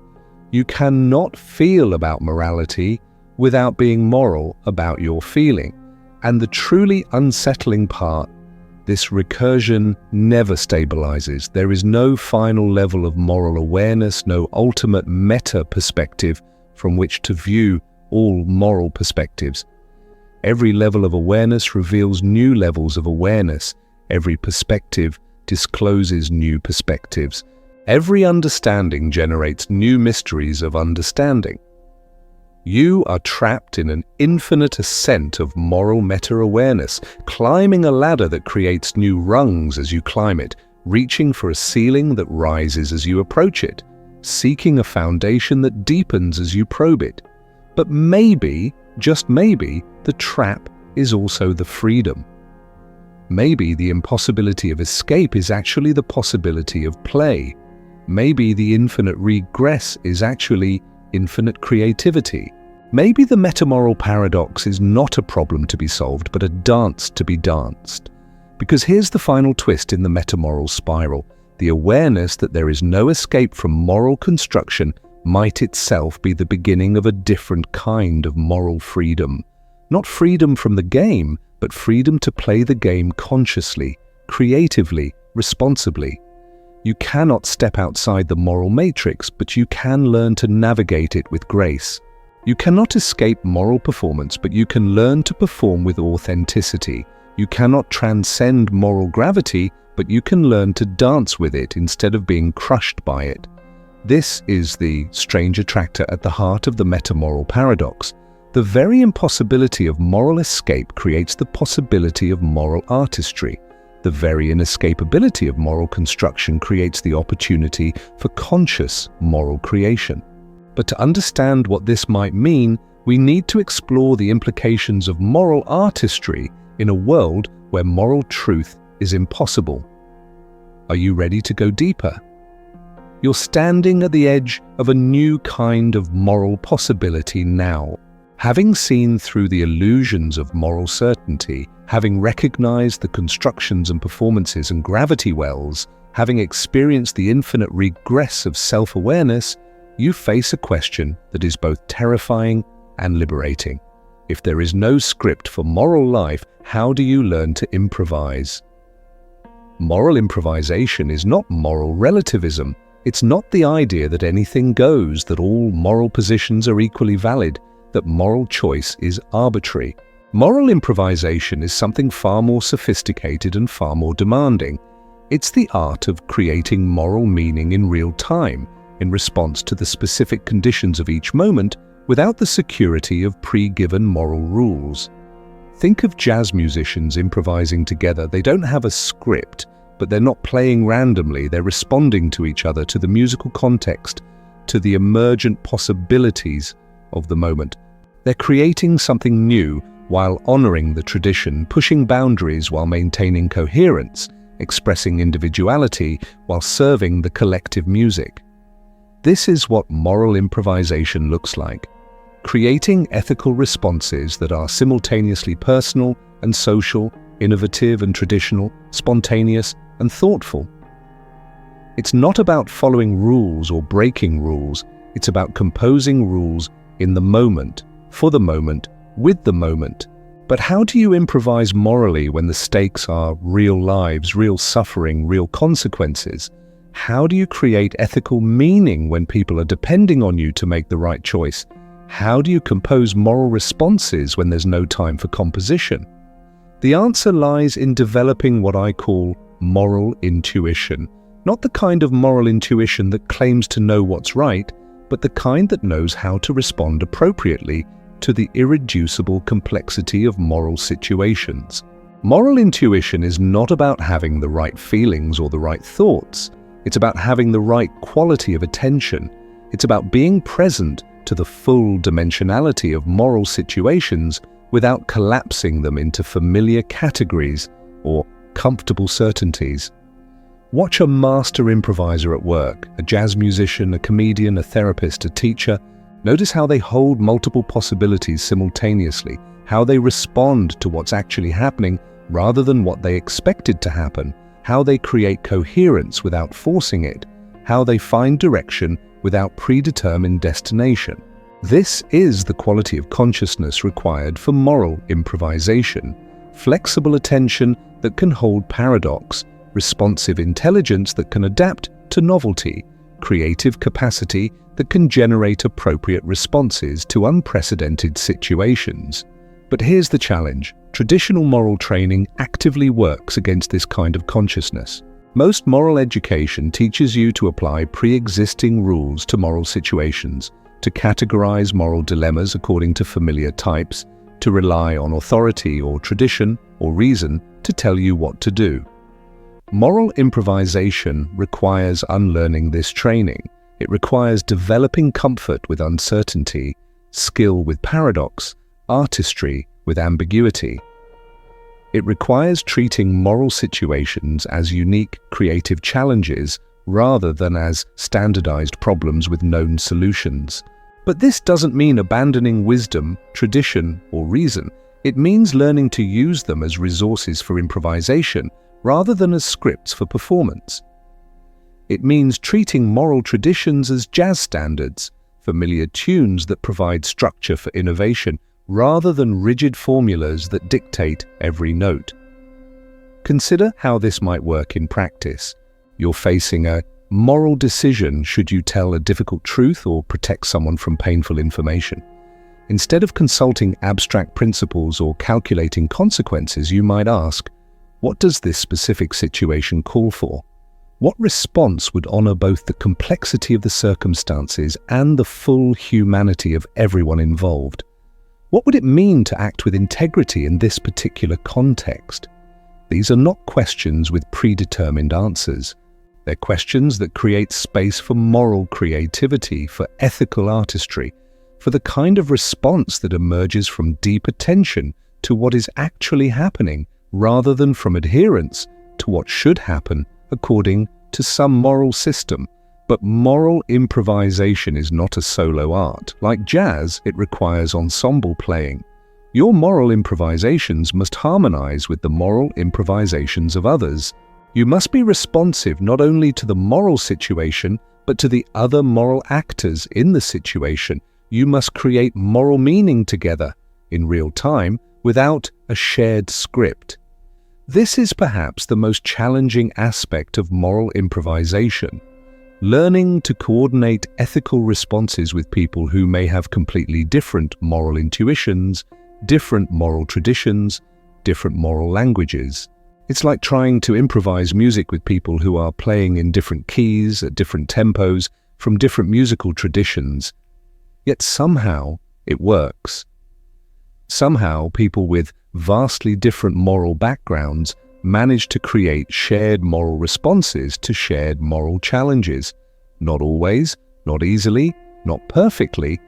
You cannot feel about morality without being moral about your feeling. And the truly unsettling part, this recursion never stabilizes. There is no final level of moral awareness, no ultimate meta perspective from which to view all moral perspectives. Every level of awareness reveals new levels of awareness. Every perspective discloses new perspectives. Every understanding generates new mysteries of understanding. You are trapped in an infinite ascent of moral meta-awareness, climbing a ladder that creates new rungs as you climb it, reaching for a ceiling that rises as you approach it. seeking a foundation that deepens as you probe it. But maybe, just maybe, the trap is also the freedom. Maybe the impossibility of escape is actually the possibility of play. Maybe the infinite regress is actually infinite creativity. Maybe the metamoral paradox is not a problem to be solved, but a dance to be danced. Because here's the final twist in the metamoral spiral. The awareness that there is no escape from moral construction might itself be the beginning of a different kind of moral freedom. Not freedom from the game, but freedom to play the game consciously, creatively, responsibly. You cannot step outside the moral matrix, but you can learn to navigate it with grace. You cannot escape moral performance, but you can learn to perform with authenticity. You cannot transcend moral gravity, but you can learn to dance with it instead of being crushed by it. This is the strange attractor at the heart of the metamoral paradox. The very impossibility of moral escape creates the possibility of moral artistry. The very inescapability of moral construction creates the opportunity for conscious moral creation. But to understand what this might mean, we need to explore the implications of moral artistry in a world where moral truth is impossible. Are you ready to go deeper? You're standing at the edge of a new kind of moral possibility now. Having seen through the illusions of moral certainty, having recognized the constructions and performances and gravity wells, having experienced the infinite regress of self-awareness, you face a question that is both terrifying and liberating. If there is no script for moral life, how do you learn to improvise? Moral improvisation is not moral relativism. It's not the idea that anything goes, that all moral positions are equally valid, that moral choice is arbitrary. Moral improvisation is something far more sophisticated and far more demanding. It's the art of creating moral meaning in real time, in response to the specific conditions of each moment, without the security of pre-given moral rules. Think of jazz musicians improvising together. They don't have a script, but they're not playing randomly. They're responding to each other, to the musical context, to the emergent possibilities of the moment. They're creating something new while honoring the tradition, pushing boundaries while maintaining coherence, expressing individuality while serving the collective music. This is what moral improvisation looks like. Creating ethical responses that are simultaneously personal and social, innovative and traditional, spontaneous and thoughtful. It's not about following rules or breaking rules. It's about composing rules in the moment, for the moment, with the moment. But how do you improvise morally when the stakes are real lives, real suffering, real consequences? How do you create ethical meaning when people are depending on you to make the right choice? How do you compose moral responses when there's no time for composition? The answer lies in developing what I call moral intuition. Not the kind of moral intuition that claims to know what's right, but the kind that knows how to respond appropriately to the irreducible complexity of moral situations. Moral intuition is not about having the right feelings or the right thoughts. It's about having the right quality of attention. It's about being present to the full dimensionality of moral situations without collapsing them into familiar categories or comfortable certainties. Watch a master improviser at work, a jazz musician, a comedian, a therapist, a teacher. Notice how they hold multiple possibilities simultaneously, how they respond to what's actually happening rather than what they expected to happen, how they create coherence without forcing it, how they find direction without predetermined destination. This is the quality of consciousness required for moral improvisation: flexible attention that can hold paradox, responsive intelligence that can adapt to novelty, creative capacity that can generate appropriate responses to unprecedented situations. But here's the challenge. Traditional moral training actively works against this kind of consciousness. Most moral education teaches you to apply pre-existing rules to moral situations, to categorize moral dilemmas according to familiar types, to rely on authority or tradition or reason to tell you what to do. Moral improvisation requires unlearning this training. It requires developing comfort with uncertainty, skill with paradox, artistry with ambiguity. It requires treating moral situations as unique creative challenges rather than as standardized problems with known solutions. But this doesn't mean abandoning wisdom, tradition, or reason. It means learning to use them as resources for improvisation rather than as scripts for performance. It means treating moral traditions as jazz standards, familiar tunes that provide structure for innovation, rather than rigid formulas that dictate every note. Consider how this might work in practice. You're facing a moral decision: should you tell a difficult truth or protect someone from painful information? Instead of consulting abstract principles or calculating consequences, you might ask, what does this specific situation call for? What response would honor both the complexity of the circumstances and the full humanity of everyone involved? What would it mean to act with integrity in this particular context? These are not questions with predetermined answers. They're questions that create space for moral creativity, for ethical artistry, for the kind of response that emerges from deep attention to what is actually happening, rather than from adherence to what should happen according to some moral system. But moral improvisation is not a solo art. Like jazz, it requires ensemble playing. Your moral improvisations must harmonize with the moral improvisations of others. You must be responsive not only to the moral situation, but to the other moral actors in the situation. You must create moral meaning together, in real time, without a shared script. This is perhaps the most challenging aspect of moral improvisation. Learning to coordinate ethical responses with people who may have completely different moral intuitions, different moral traditions, different moral languages. It's like trying to improvise music with people who are playing in different keys, at different tempos, from different musical traditions. Yet somehow it works. Somehow people with vastly different moral backgrounds manage to create shared moral responses to shared moral challenges. Not always, not easily, not perfectly,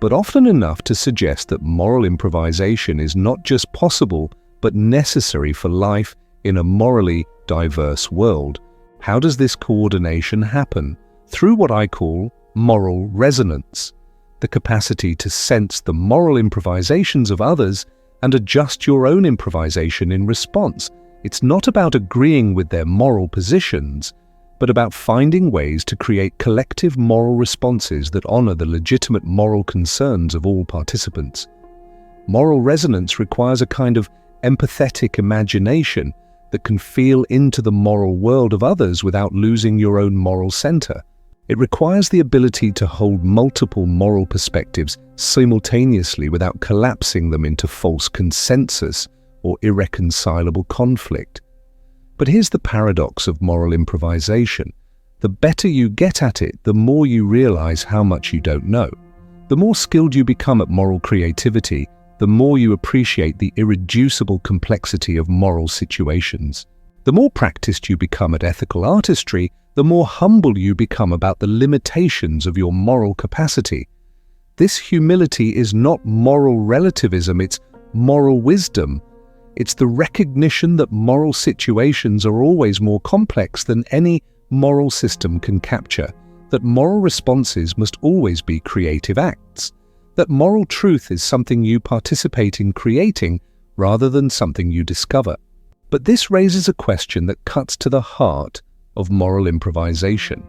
but often enough to suggest that moral improvisation is not just possible, but necessary for life in a morally diverse world. How does this coordination happen? Through what I call moral resonance, the capacity to sense the moral improvisations of others and adjust your own improvisation in response. It's not about agreeing with their moral positions, but about finding ways to create collective moral responses that honor the legitimate moral concerns of all participants. Moral resonance requires a kind of empathetic imagination that can feel into the moral world of others without losing your own moral center. It requires the ability to hold multiple moral perspectives simultaneously without collapsing them into false consensus or irreconcilable conflict. But here's the paradox of moral improvisation. The better you get at it, the more you realize how much you don't know. The more skilled you become at moral creativity, the more you appreciate the irreducible complexity of moral situations. The more practiced you become at ethical artistry, the more humble you become about the limitations of your moral capacity. This humility is not moral relativism, it's moral wisdom. It's the recognition that moral situations are always more complex than any moral system can capture, that moral responses must always be creative acts, that moral truth is something you participate in creating rather than something you discover. But this raises a question that cuts to the heart of moral improvisation.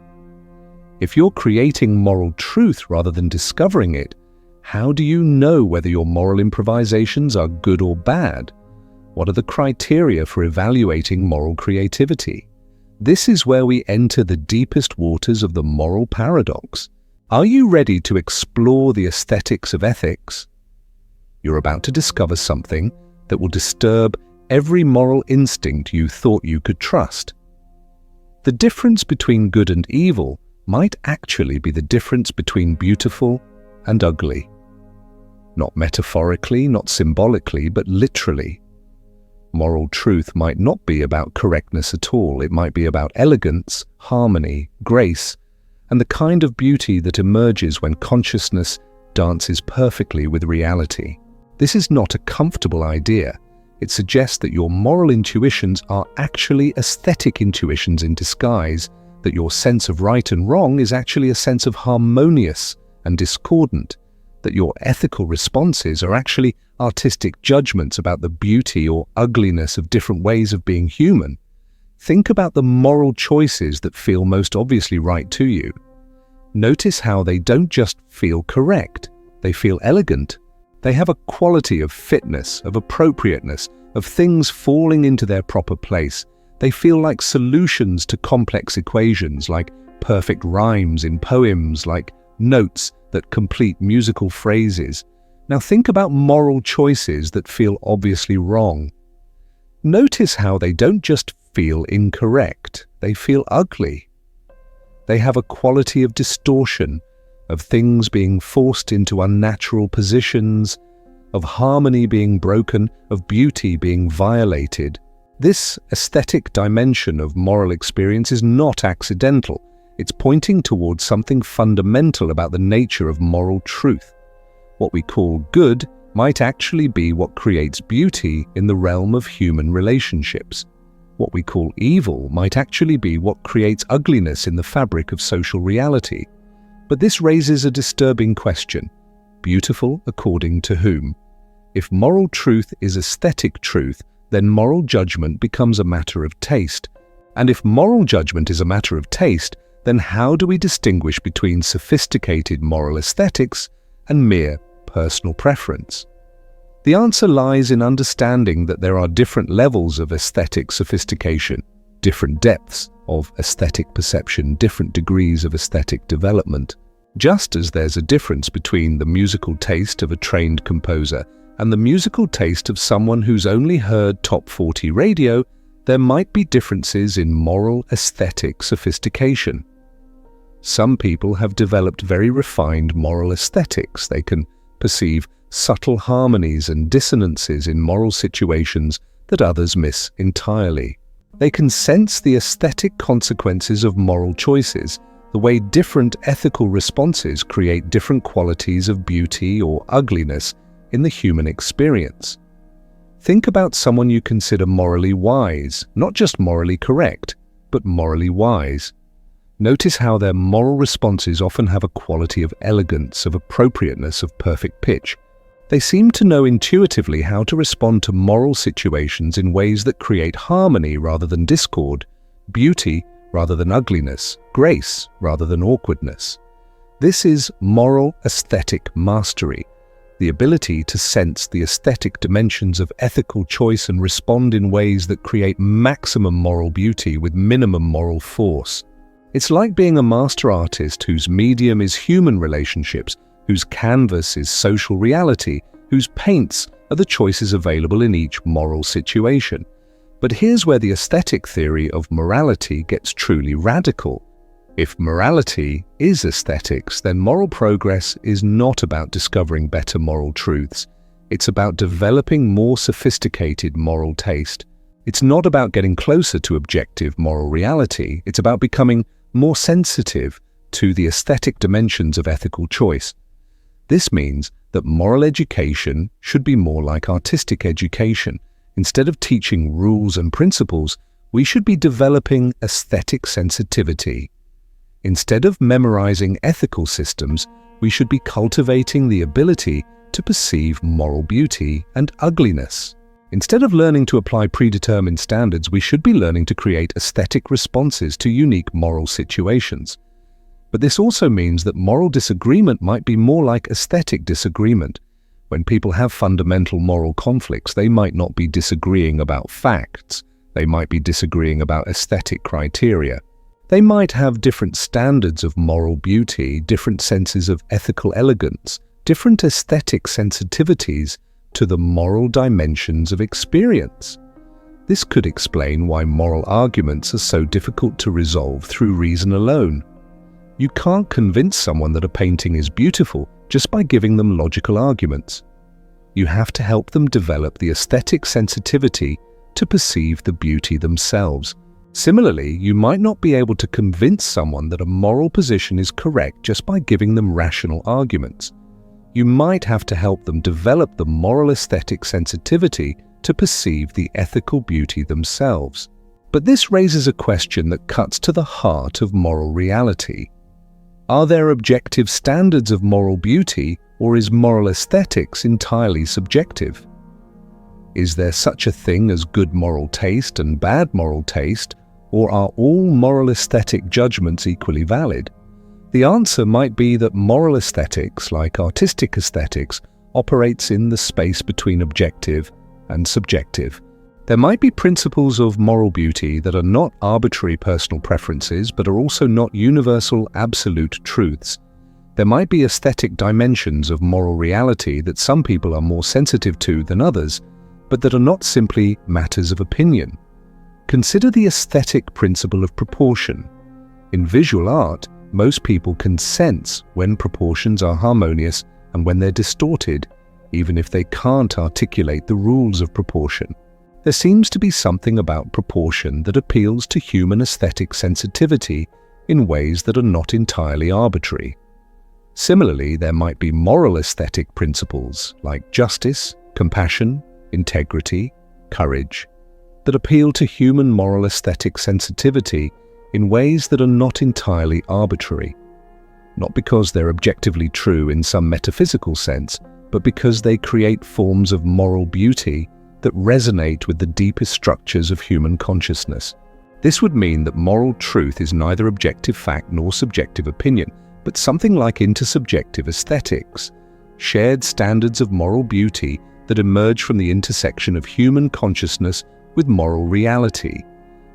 If you're creating moral truth rather than discovering it, how do you know whether your moral improvisations are good or bad? What are the criteria for evaluating moral creativity? This is where we enter the deepest waters of the moral paradox. Are you ready to explore the aesthetics of ethics? You're about to discover something that will disturb every moral instinct you thought you could trust. The difference between good and evil might actually be the difference between beautiful and ugly. Not metaphorically, not symbolically, but literally. Moral truth might not be about correctness at all. It might be about elegance, harmony, grace, and the kind of beauty that emerges when consciousness dances perfectly with reality. This is not a comfortable idea. It suggests that your moral intuitions are actually aesthetic intuitions in disguise, that your sense of right and wrong is actually a sense of harmonious and discordant, that your ethical responses are actually artistic judgments about the beauty or ugliness of different ways of being human. Think about the moral choices that feel most obviously right to you. Notice how they don't just feel correct, they feel elegant. They have a quality of fitness, of appropriateness, of things falling into their proper place. They feel like solutions to complex equations, like perfect rhymes in poems, like notes that complete musical phrases. Now think about moral choices that feel obviously wrong. Notice how they don't just feel incorrect, they feel ugly. They have a quality of distortion, of things being forced into unnatural positions, of harmony being broken, of beauty being violated. This aesthetic dimension of moral experience is not accidental. It's pointing towards something fundamental about the nature of moral truth. What we call good might actually be what creates beauty in the realm of human relationships. What we call evil might actually be what creates ugliness in the fabric of social reality. But this raises a disturbing question. Beautiful according to whom? If moral truth is aesthetic truth, then moral judgment becomes a matter of taste. And if moral judgment is a matter of taste, then how do we distinguish between sophisticated moral aesthetics and mere personal preference? The answer lies in understanding that there are different levels of aesthetic sophistication, different depths of aesthetic perception, different degrees of aesthetic development. Just as there's a difference between the musical taste of a trained composer and the musical taste of someone who's only heard top 40 radio, there might be differences in moral aesthetic sophistication. Some people have developed very refined moral aesthetics. They can perceive subtle harmonies and dissonances in moral situations that others miss entirely. They can sense the aesthetic consequences of moral choices, the way different ethical responses create different qualities of beauty or ugliness in the human experience. Think about someone you consider morally wise, not just morally correct, but morally wise. Notice how their moral responses often have a quality of elegance, of appropriateness, of perfect pitch. They seem to know intuitively how to respond to moral situations in ways that create harmony rather than discord, beauty rather than ugliness, grace rather than awkwardness. This is moral aesthetic mastery, the ability to sense the aesthetic dimensions of ethical choice and respond in ways that create maximum moral beauty with minimum moral force. It's like being a master artist whose medium is human relationships, whose canvas is social reality, whose paints are the choices available in each moral situation. But here's where the aesthetic theory of morality gets truly radical. If morality is aesthetics, then moral progress is not about discovering better moral truths. It's about developing more sophisticated moral taste. It's not about getting closer to objective moral reality. It's about becoming more sensitive to the aesthetic dimensions of ethical choice. This means that moral education should be more like artistic education. Instead of teaching rules and principles, we should be developing aesthetic sensitivity. Instead of memorizing ethical systems, we should be cultivating the ability to perceive moral beauty and ugliness. Instead of learning to apply predetermined standards, we should be learning to create aesthetic responses to unique moral situations. But this also means that moral disagreement might be more like aesthetic disagreement. When people have fundamental moral conflicts, they might not be disagreeing about facts. They might be disagreeing about aesthetic criteria. They might have different standards of moral beauty, different senses of ethical elegance, different aesthetic sensitivities to the moral dimensions of experience. This could explain why moral arguments are so difficult to resolve through reason alone. You can't convince someone that a painting is beautiful just by giving them logical arguments. You have to help them develop the aesthetic sensitivity to perceive the beauty themselves. Similarly, you might not be able to convince someone that a moral position is correct just by giving them rational arguments. You might have to help them develop the moral aesthetic sensitivity to perceive the ethical beauty themselves. But this raises a question that cuts to the heart of moral reality. Are there objective standards of moral beauty, or is moral aesthetics entirely subjective? Is there such a thing as good moral taste and bad moral taste, or are all moral aesthetic judgments equally valid? The answer might be that moral aesthetics, like artistic aesthetics, operates in the space between objective and subjective. There might be principles of moral beauty that are not arbitrary personal preferences, but are also not universal absolute truths. There might be aesthetic dimensions of moral reality that some people are more sensitive to than others, but that are not simply matters of opinion. Consider the aesthetic principle of proportion. In visual art, most people can sense when proportions are harmonious and when they're distorted, even if they can't articulate the rules of proportion. There seems to be something about proportion that appeals to human aesthetic sensitivity in ways that are not entirely arbitrary. Similarly, there might be moral aesthetic principles like justice, compassion, integrity, courage, that appeal to human moral aesthetic sensitivity in ways that are not entirely arbitrary, not because they're objectively true in some metaphysical sense, but because they create forms of moral beauty that resonate with the deepest structures of human consciousness. This would mean that moral truth is neither objective fact nor subjective opinion, but something like intersubjective aesthetics, shared standards of moral beauty that emerge from the intersection of human consciousness with moral reality.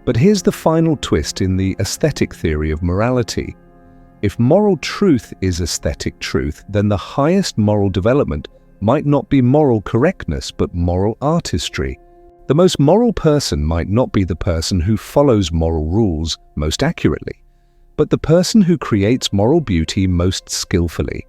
But here's the final twist in the aesthetic theory of morality. If moral truth is aesthetic truth, then the highest moral development might not be moral correctness, but moral artistry. The most moral person might not be the person who follows moral rules most accurately, but the person who creates moral beauty most skillfully.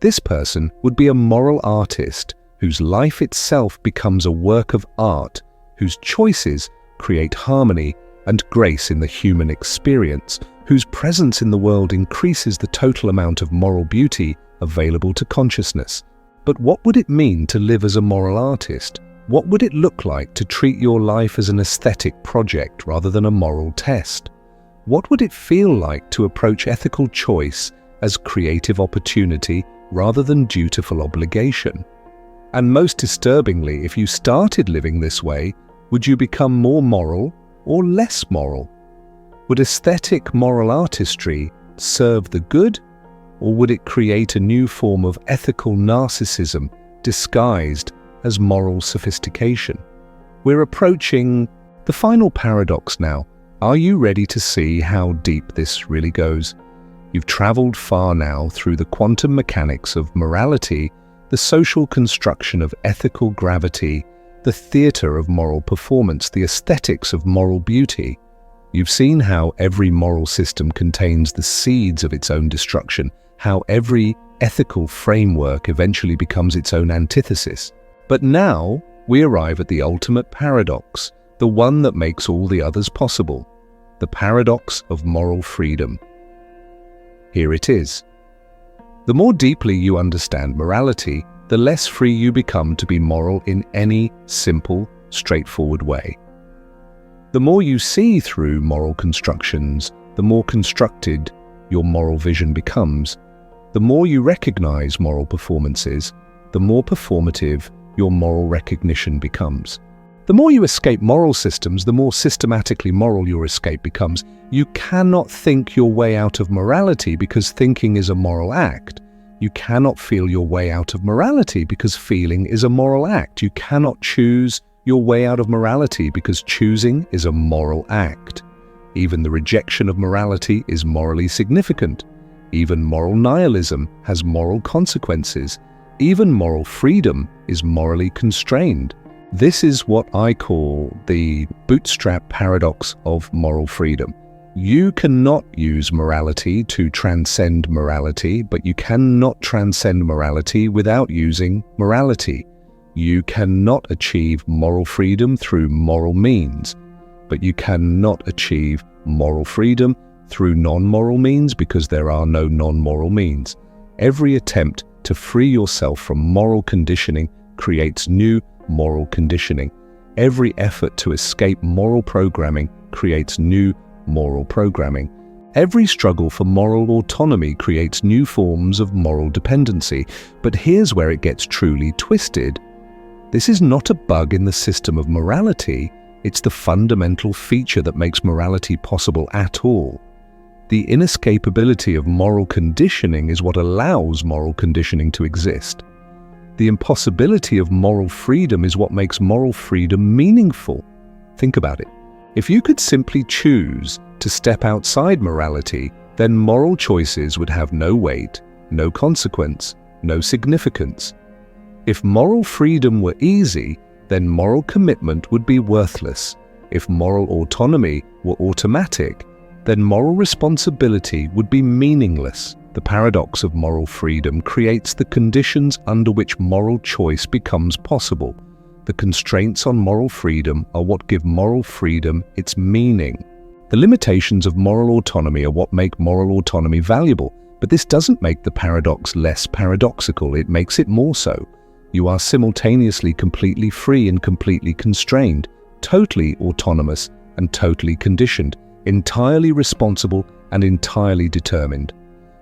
This person would be a moral artist whose life itself becomes a work of art, whose choices create harmony and grace in the human experience, whose presence in the world increases the total amount of moral beauty available to consciousness. But what would it mean to live as a moral artist? What would it look like to treat your life as an aesthetic project rather than a moral test? What would it feel like to approach ethical choice as creative opportunity rather than dutiful obligation? And most disturbingly, if you started living this way, would you become more moral or less moral? Would aesthetic moral artistry serve the good, or would it create a new form of ethical narcissism disguised as moral sophistication? We're approaching the final paradox now. Are you ready to see how deep this really goes? You've traveled far now through the quantum mechanics of morality, the social construction of ethical gravity, the theater of moral performance, the aesthetics of moral beauty. You've seen how every moral system contains the seeds of its own destruction, how every ethical framework eventually becomes its own antithesis. But now we arrive at the ultimate paradox, the one that makes all the others possible, the paradox of moral freedom. Here it is. The more deeply you understand morality, the less free you become to be moral in any simple, straightforward way. The more you see through moral constructions, the more constructed your moral vision becomes. The more you recognize moral performances, the more performative your moral recognition becomes. The more you escape moral systems, the more systematically moral your escape becomes. You cannot think your way out of morality because thinking is a moral act. You cannot feel your way out of morality because feeling is a moral act. You cannot choose your way out of morality because choosing is a moral act. Even the rejection of morality is morally significant. Even moral nihilism has moral consequences. Even moral freedom is morally constrained. This is what I call the bootstrap paradox of moral freedom. You cannot use morality to transcend morality, but you cannot transcend morality without using morality. You cannot achieve moral freedom through moral means. but you cannot achieve moral freedom through non-moral means because there are no non-moral means. Every attempt to free yourself from moral conditioning creates new moral conditioning. Every effort to escape moral programming creates new moral programming. Every struggle for moral autonomy creates new forms of moral dependency. But here's where it gets truly twisted. This is not a bug in the system of morality. It's the fundamental feature that makes morality possible at all. The inescapability of moral conditioning is what allows moral conditioning to exist. The impossibility of moral freedom is what makes moral freedom meaningful. Think about it. If you could simply choose to step outside morality, then moral choices would have no weight, no consequence, no significance. If moral freedom were easy, then moral commitment would be worthless. If moral autonomy were automatic, then moral responsibility would be meaningless. The paradox of moral freedom creates the conditions under which moral choice becomes possible. The constraints on moral freedom are what give moral freedom its meaning. The limitations of moral autonomy are what make moral autonomy valuable, but this doesn't make the paradox less paradoxical, it makes it more so. You are simultaneously completely free and completely constrained, totally autonomous and totally conditioned, entirely responsible and entirely determined.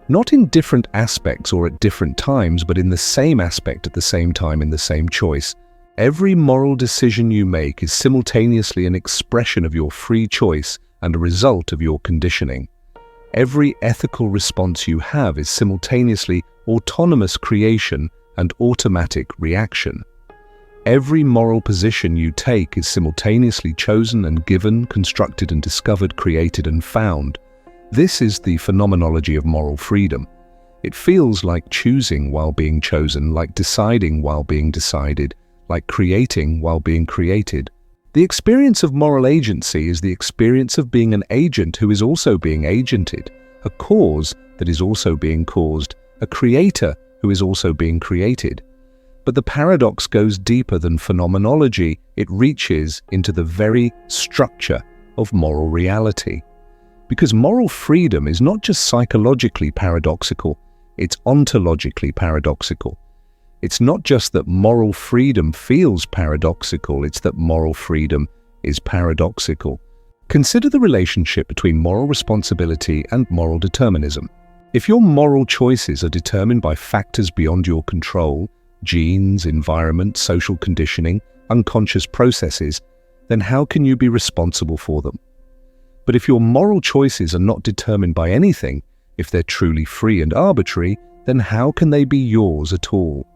Not in different aspects or at different times, but in the same aspect at the same time in the same choice. Every moral decision you make is simultaneously an expression of your free choice and a result of your conditioning. Every ethical response you have is simultaneously autonomous creation and automatic reaction. Every moral position you take is simultaneously chosen and given, constructed and discovered, created and found. This is the phenomenology of moral freedom. It feels like choosing while being chosen, like deciding while being decided, like creating while being created. The experience of moral agency is the experience of being an agent who is also being agented, a cause that is also being caused, a creator who is also being created. But the paradox goes deeper than phenomenology. It reaches into the very structure of moral reality. Because moral freedom is not just psychologically paradoxical, it's ontologically paradoxical. It's not just that moral freedom feels paradoxical, it's that moral freedom is paradoxical. Consider the relationship between moral responsibility and moral determinism. If your moral choices are determined by factors beyond your control, genes, environment, social conditioning, unconscious processes, then how can you be responsible for them? But if your moral choices are not determined by anything, if they're truly free and arbitrary, then how can they be yours at all?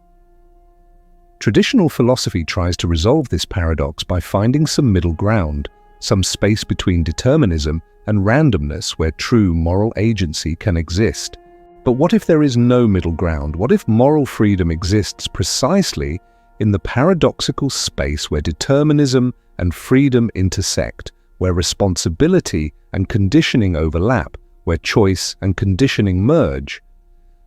Traditional philosophy tries to resolve this paradox by finding some middle ground, some space between determinism and randomness where true moral agency can exist. But what if there is no middle ground? What if moral freedom exists precisely in the paradoxical space where determinism and freedom intersect, where responsibility and conditioning overlap, where choice and conditioning merge?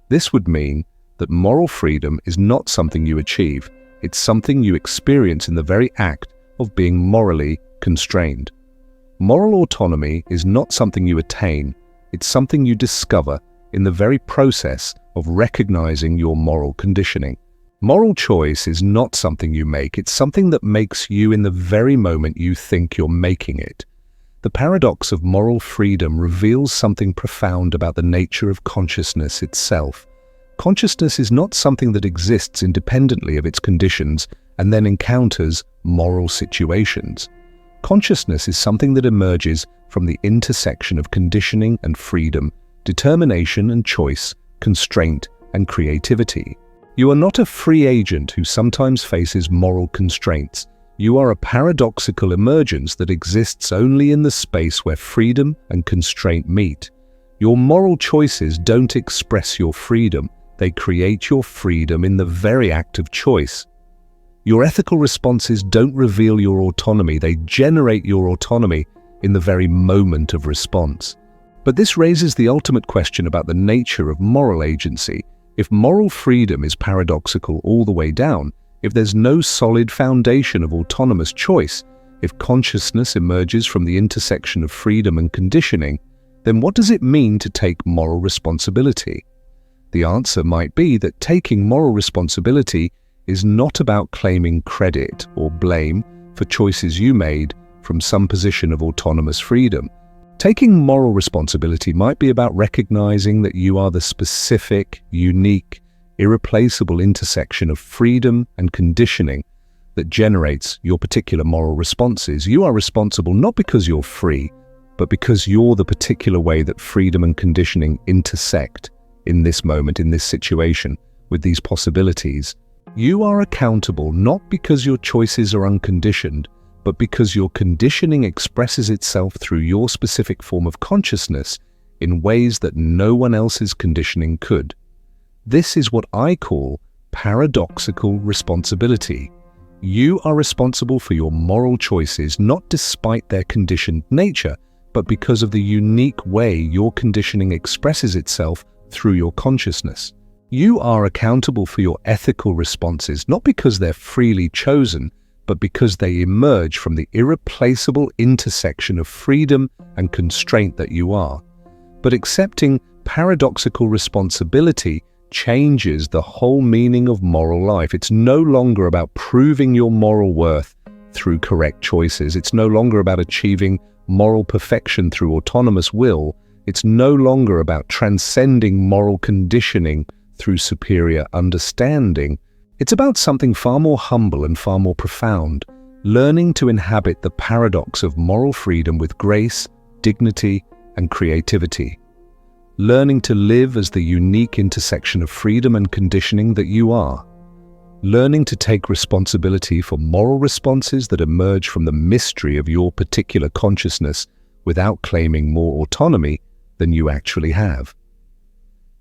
This would mean that moral freedom is not something you achieve, it's something you experience in the very act of being morally constrained. Moral autonomy is not something you attain, it's something you discover in the very process of recognizing your moral conditioning. Moral choice is not something you make, it's something that makes you in the very moment you think you're making it. The paradox of moral freedom reveals something profound about the nature of consciousness itself. Consciousness is not something that exists independently of its conditions and then encounters moral situations. Consciousness is something that emerges from the intersection of conditioning and freedom, determination and choice, constraint and creativity. You are not a free agent who sometimes faces moral constraints. You are a paradoxical emergence that exists only in the space where freedom and constraint meet. Your moral choices don't express your freedom, they create your freedom in the very act of choice. Your ethical responses don't reveal your autonomy, they generate your autonomy in the very moment of response. But this raises the ultimate question about the nature of moral agency. If moral freedom is paradoxical all the way down, if there's no solid foundation of autonomous choice, If consciousness emerges from the intersection of freedom and conditioning, then what does it mean to take moral responsibility? The answer might be that taking moral responsibility is not about claiming credit or blame for choices you made from some position of autonomous freedom. Taking moral responsibility might be about recognizing that you are the specific, unique, irreplaceable intersection of freedom and conditioning that generates your particular moral responses. You are responsible not because you're free, but because you're the particular way that freedom and conditioning intersect in this moment, in this situation, with these possibilities. You are accountable not because your choices are unconditioned, but because your conditioning expresses itself through your specific form of consciousness in ways that no one else's conditioning could. This is what I call paradoxical responsibility. You are responsible for your moral choices not despite their conditioned nature, but because of the unique way your conditioning expresses itself through your consciousness. You are accountable for your ethical responses not because they're freely chosen, but because they emerge from the irreplaceable intersection of freedom and constraint that you are. But accepting paradoxical responsibility changes the whole meaning of moral life. It's no longer about proving your moral worth through correct choices. It's no longer about achieving moral perfection through autonomous will. It's no longer about transcending moral conditioning through superior understanding. It's about something far more humble and far more profound, learning to inhabit the paradox of moral freedom with grace, dignity, and creativity. Learning to live as the unique intersection of freedom and conditioning that you are. Learning to take responsibility for moral responses that emerge from the mystery of your particular consciousness without claiming more autonomy than you actually have.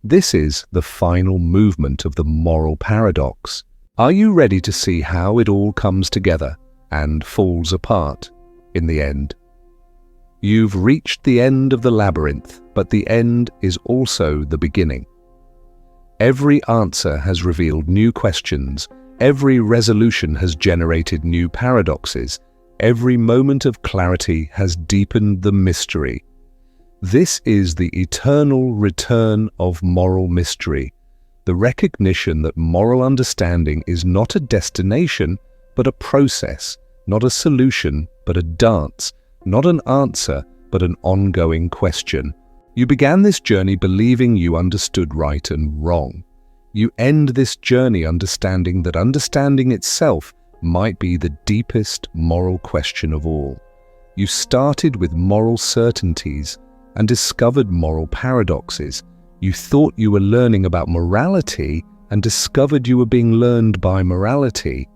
This is the final movement of the moral paradox. Are you ready to see how it all comes together and falls apart in the end? You've reached the end of the labyrinth, but the end is also the beginning. Every answer has revealed new questions. Every resolution has generated new paradoxes. Every moment of clarity has deepened the mystery. This is the eternal return of moral mystery, the recognition that moral understanding is not a destination, but a process, not a solution, but a dance, not an answer, but an ongoing question. You began this journey believing you understood right and wrong. You end this journey understanding that understanding itself might be the deepest moral question of all. You started with moral certainties and discovered moral paradoxes. You thought you were learning about morality and discovered you were being learned by morality.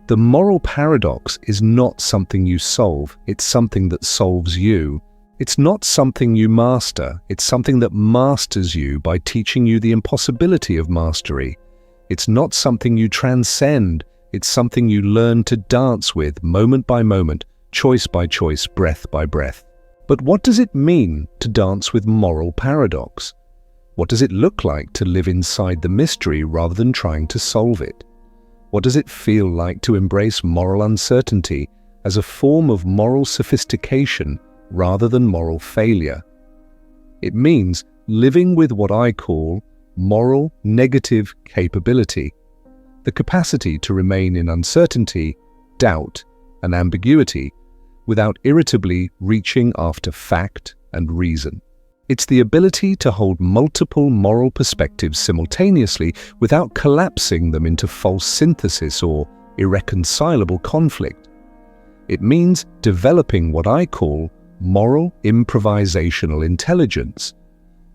The moral paradox is not something you solve, it's something that solves you. It's not something you master, it's something that masters you by teaching you the impossibility of mastery. It's not something you transcend, it's something you learn to dance with moment by moment, choice by choice, breath by breath. But what does it mean to dance with moral paradox? What does it look like to live inside the mystery rather than trying to solve it? What does it feel like to embrace moral uncertainty as a form of moral sophistication rather than moral failure? It means living with what I call moral negative capability, the capacity to remain in uncertainty, doubt, and ambiguity without irritably reaching after fact and reason. It's the ability to hold multiple moral perspectives simultaneously without collapsing them into false synthesis or irreconcilable conflict. It means developing what I call moral improvisational intelligence,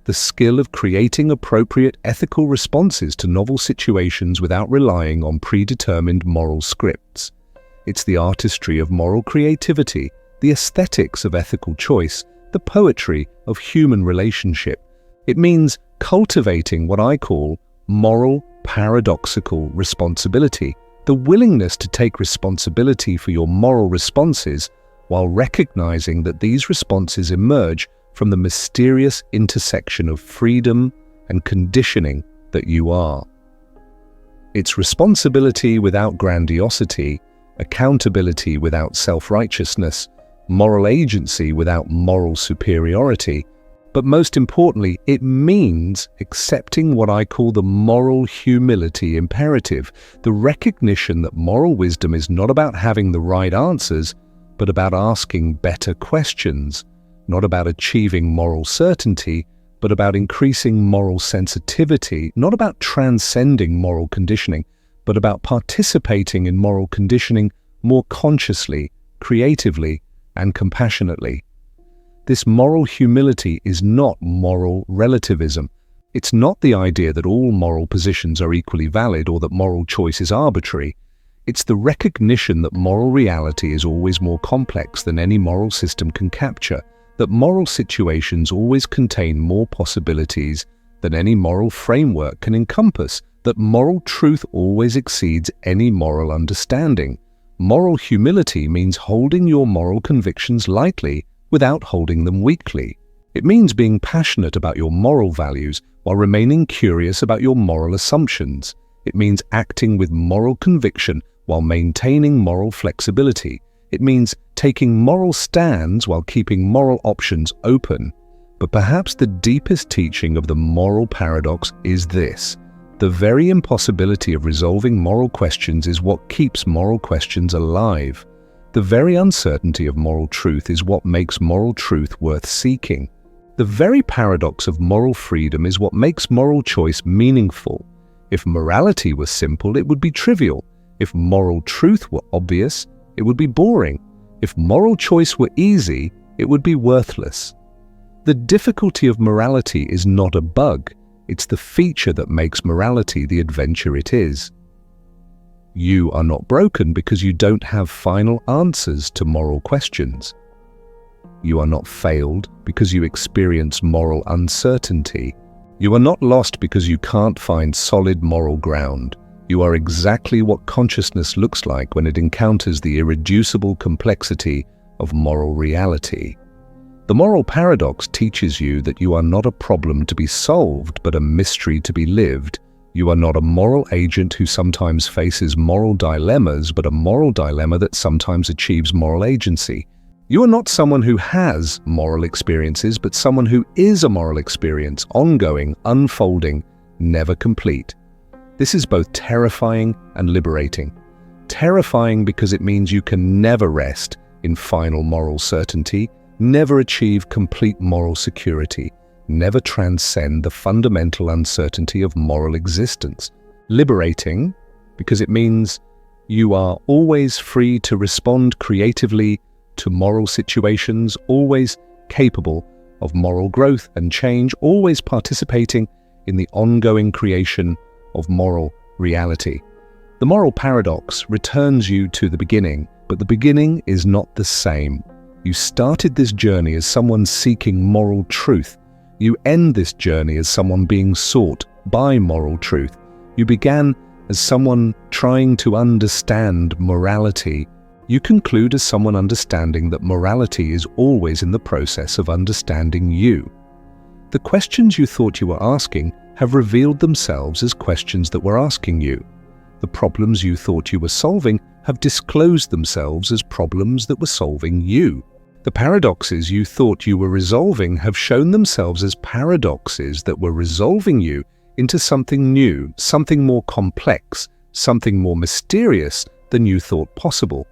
the skill of creating appropriate ethical responses to novel situations without relying on predetermined moral scripts. It's the artistry of moral creativity, the aesthetics of ethical choice, the poetry of human relationship. It means cultivating what I call moral paradoxical responsibility, the willingness to take responsibility for your moral responses while recognizing that these responses emerge from the mysterious intersection of freedom and conditioning that you are. It's responsibility without grandiosity, accountability without self-righteousness, moral agency without moral superiority. But most importantly, it means accepting what I call the moral humility imperative, the recognition that moral wisdom is not about having the right answers, but about asking better questions, not about achieving moral certainty, but about increasing moral sensitivity, not about transcending moral conditioning, but about participating in moral conditioning more consciously, creatively, and compassionately. This moral humility is not moral relativism. It's not the idea that all moral positions are equally valid or that moral choice is arbitrary. It's the recognition that moral reality is always more complex than any moral system can capture, that moral situations always contain more possibilities than any moral framework can encompass, that moral truth always exceeds any moral understanding. Moral humility means holding your moral convictions lightly without holding them weakly. It means being passionate about your moral values while remaining curious about your moral assumptions. It means acting with moral conviction while maintaining moral flexibility. It means taking moral stands while keeping moral options open. But perhaps the deepest teaching of the moral paradox is this: the very impossibility of resolving moral questions is what keeps moral questions alive. The very uncertainty of moral truth is what makes moral truth worth seeking. The very paradox of moral freedom is what makes moral choice meaningful. If morality were simple, it would be trivial. If moral truth were obvious, it would be boring. If moral choice were easy, it would be worthless. The difficulty of morality is not a bug. It's the feature that makes morality the adventure it is. You are not broken because you don't have final answers to moral questions. You are not failed because you experience moral uncertainty. You are not lost because you can't find solid moral ground. You are exactly what consciousness looks like when it encounters the irreducible complexity of moral reality. The moral paradox teaches you that you are not a problem to be solved, but a mystery to be lived. You are not a moral agent who sometimes faces moral dilemmas, but a moral dilemma that sometimes achieves moral agency. You are not someone who has moral experiences, but someone who is a moral experience, ongoing, unfolding, never complete. This is both terrifying and liberating. Terrifying because it means you can never rest in final moral certainty, never achieve complete moral security, never transcend the fundamental uncertainty of moral existence. Liberating because it means you are always free to respond creatively to moral situations, always capable of moral growth and change, always participating in the ongoing creation of moral reality. The moral paradox returns you to the beginning, but the beginning is not the same. You started this journey as someone seeking moral truth. You end this journey as someone being sought by moral truth. You began as someone trying to understand morality. You conclude as someone understanding that morality is always in the process of understanding you. The questions you thought you were asking have revealed themselves as questions that were asking you. The problems you thought you were solving have disclosed themselves as problems that were solving you. The paradoxes you thought you were resolving have shown themselves as paradoxes that were resolving you into something new, something more complex, something more mysterious than you thought possible.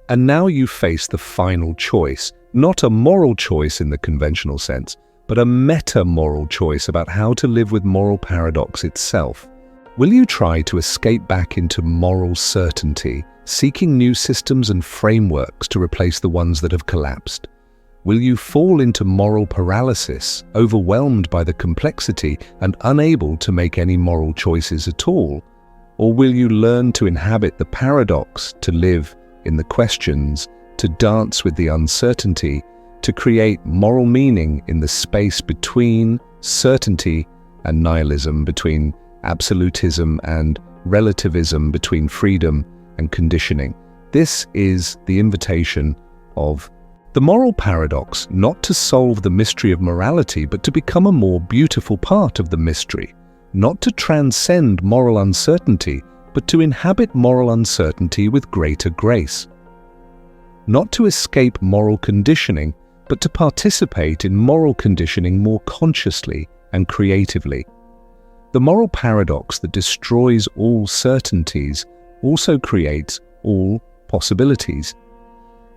And now you face the final choice, not a moral choice in the conventional sense, but a meta-moral choice about how to live with moral paradox itself. Will you try to escape back into moral certainty, seeking new systems and frameworks to replace the ones that have collapsed? Will you fall into moral paralysis, overwhelmed by the complexity and unable to make any moral choices at all? Or will you learn to inhabit the paradox, to live in the questions, to dance with the uncertainty, to create moral meaning in the space between certainty and nihilism, between absolutism and relativism, between freedom and conditioning? This is the invitation of the moral paradox, not to solve the mystery of morality, but to become a more beautiful part of the mystery, not to transcend moral uncertainty, but to inhabit moral uncertainty with greater grace. Not to escape moral conditioning, but to participate in moral conditioning more consciously and creatively. The moral paradox that destroys all certainties also creates all possibilities.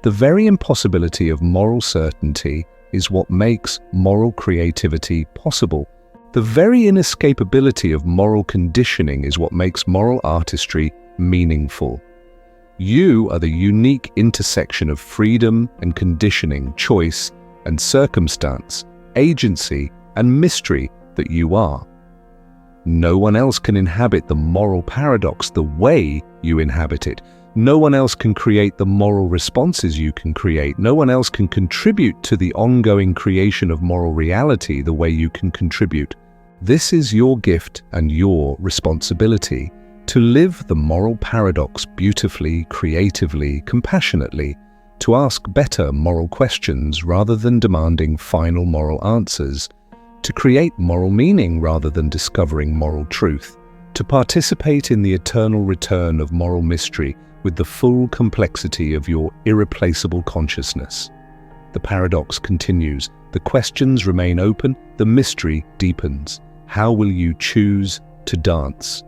The very impossibility of moral certainty is what makes moral creativity possible. The very inescapability of moral conditioning is what makes moral artistry meaningful. You are the unique intersection of freedom and conditioning, choice and circumstance, agency and mystery that you are. No one else can inhabit the moral paradox the way you inhabit it. No one else can create the moral responses you can create. No one else can contribute to the ongoing creation of moral reality the way you can contribute. This is your gift and your responsibility, to live the moral paradox beautifully, creatively, compassionately, to ask better moral questions rather than demanding final moral answers, to create moral meaning rather than discovering moral truth, to participate in the eternal return of moral mystery with the full complexity of your irreplaceable consciousness. The paradox continues. The questions remain open, the mystery deepens. How will you choose to dance?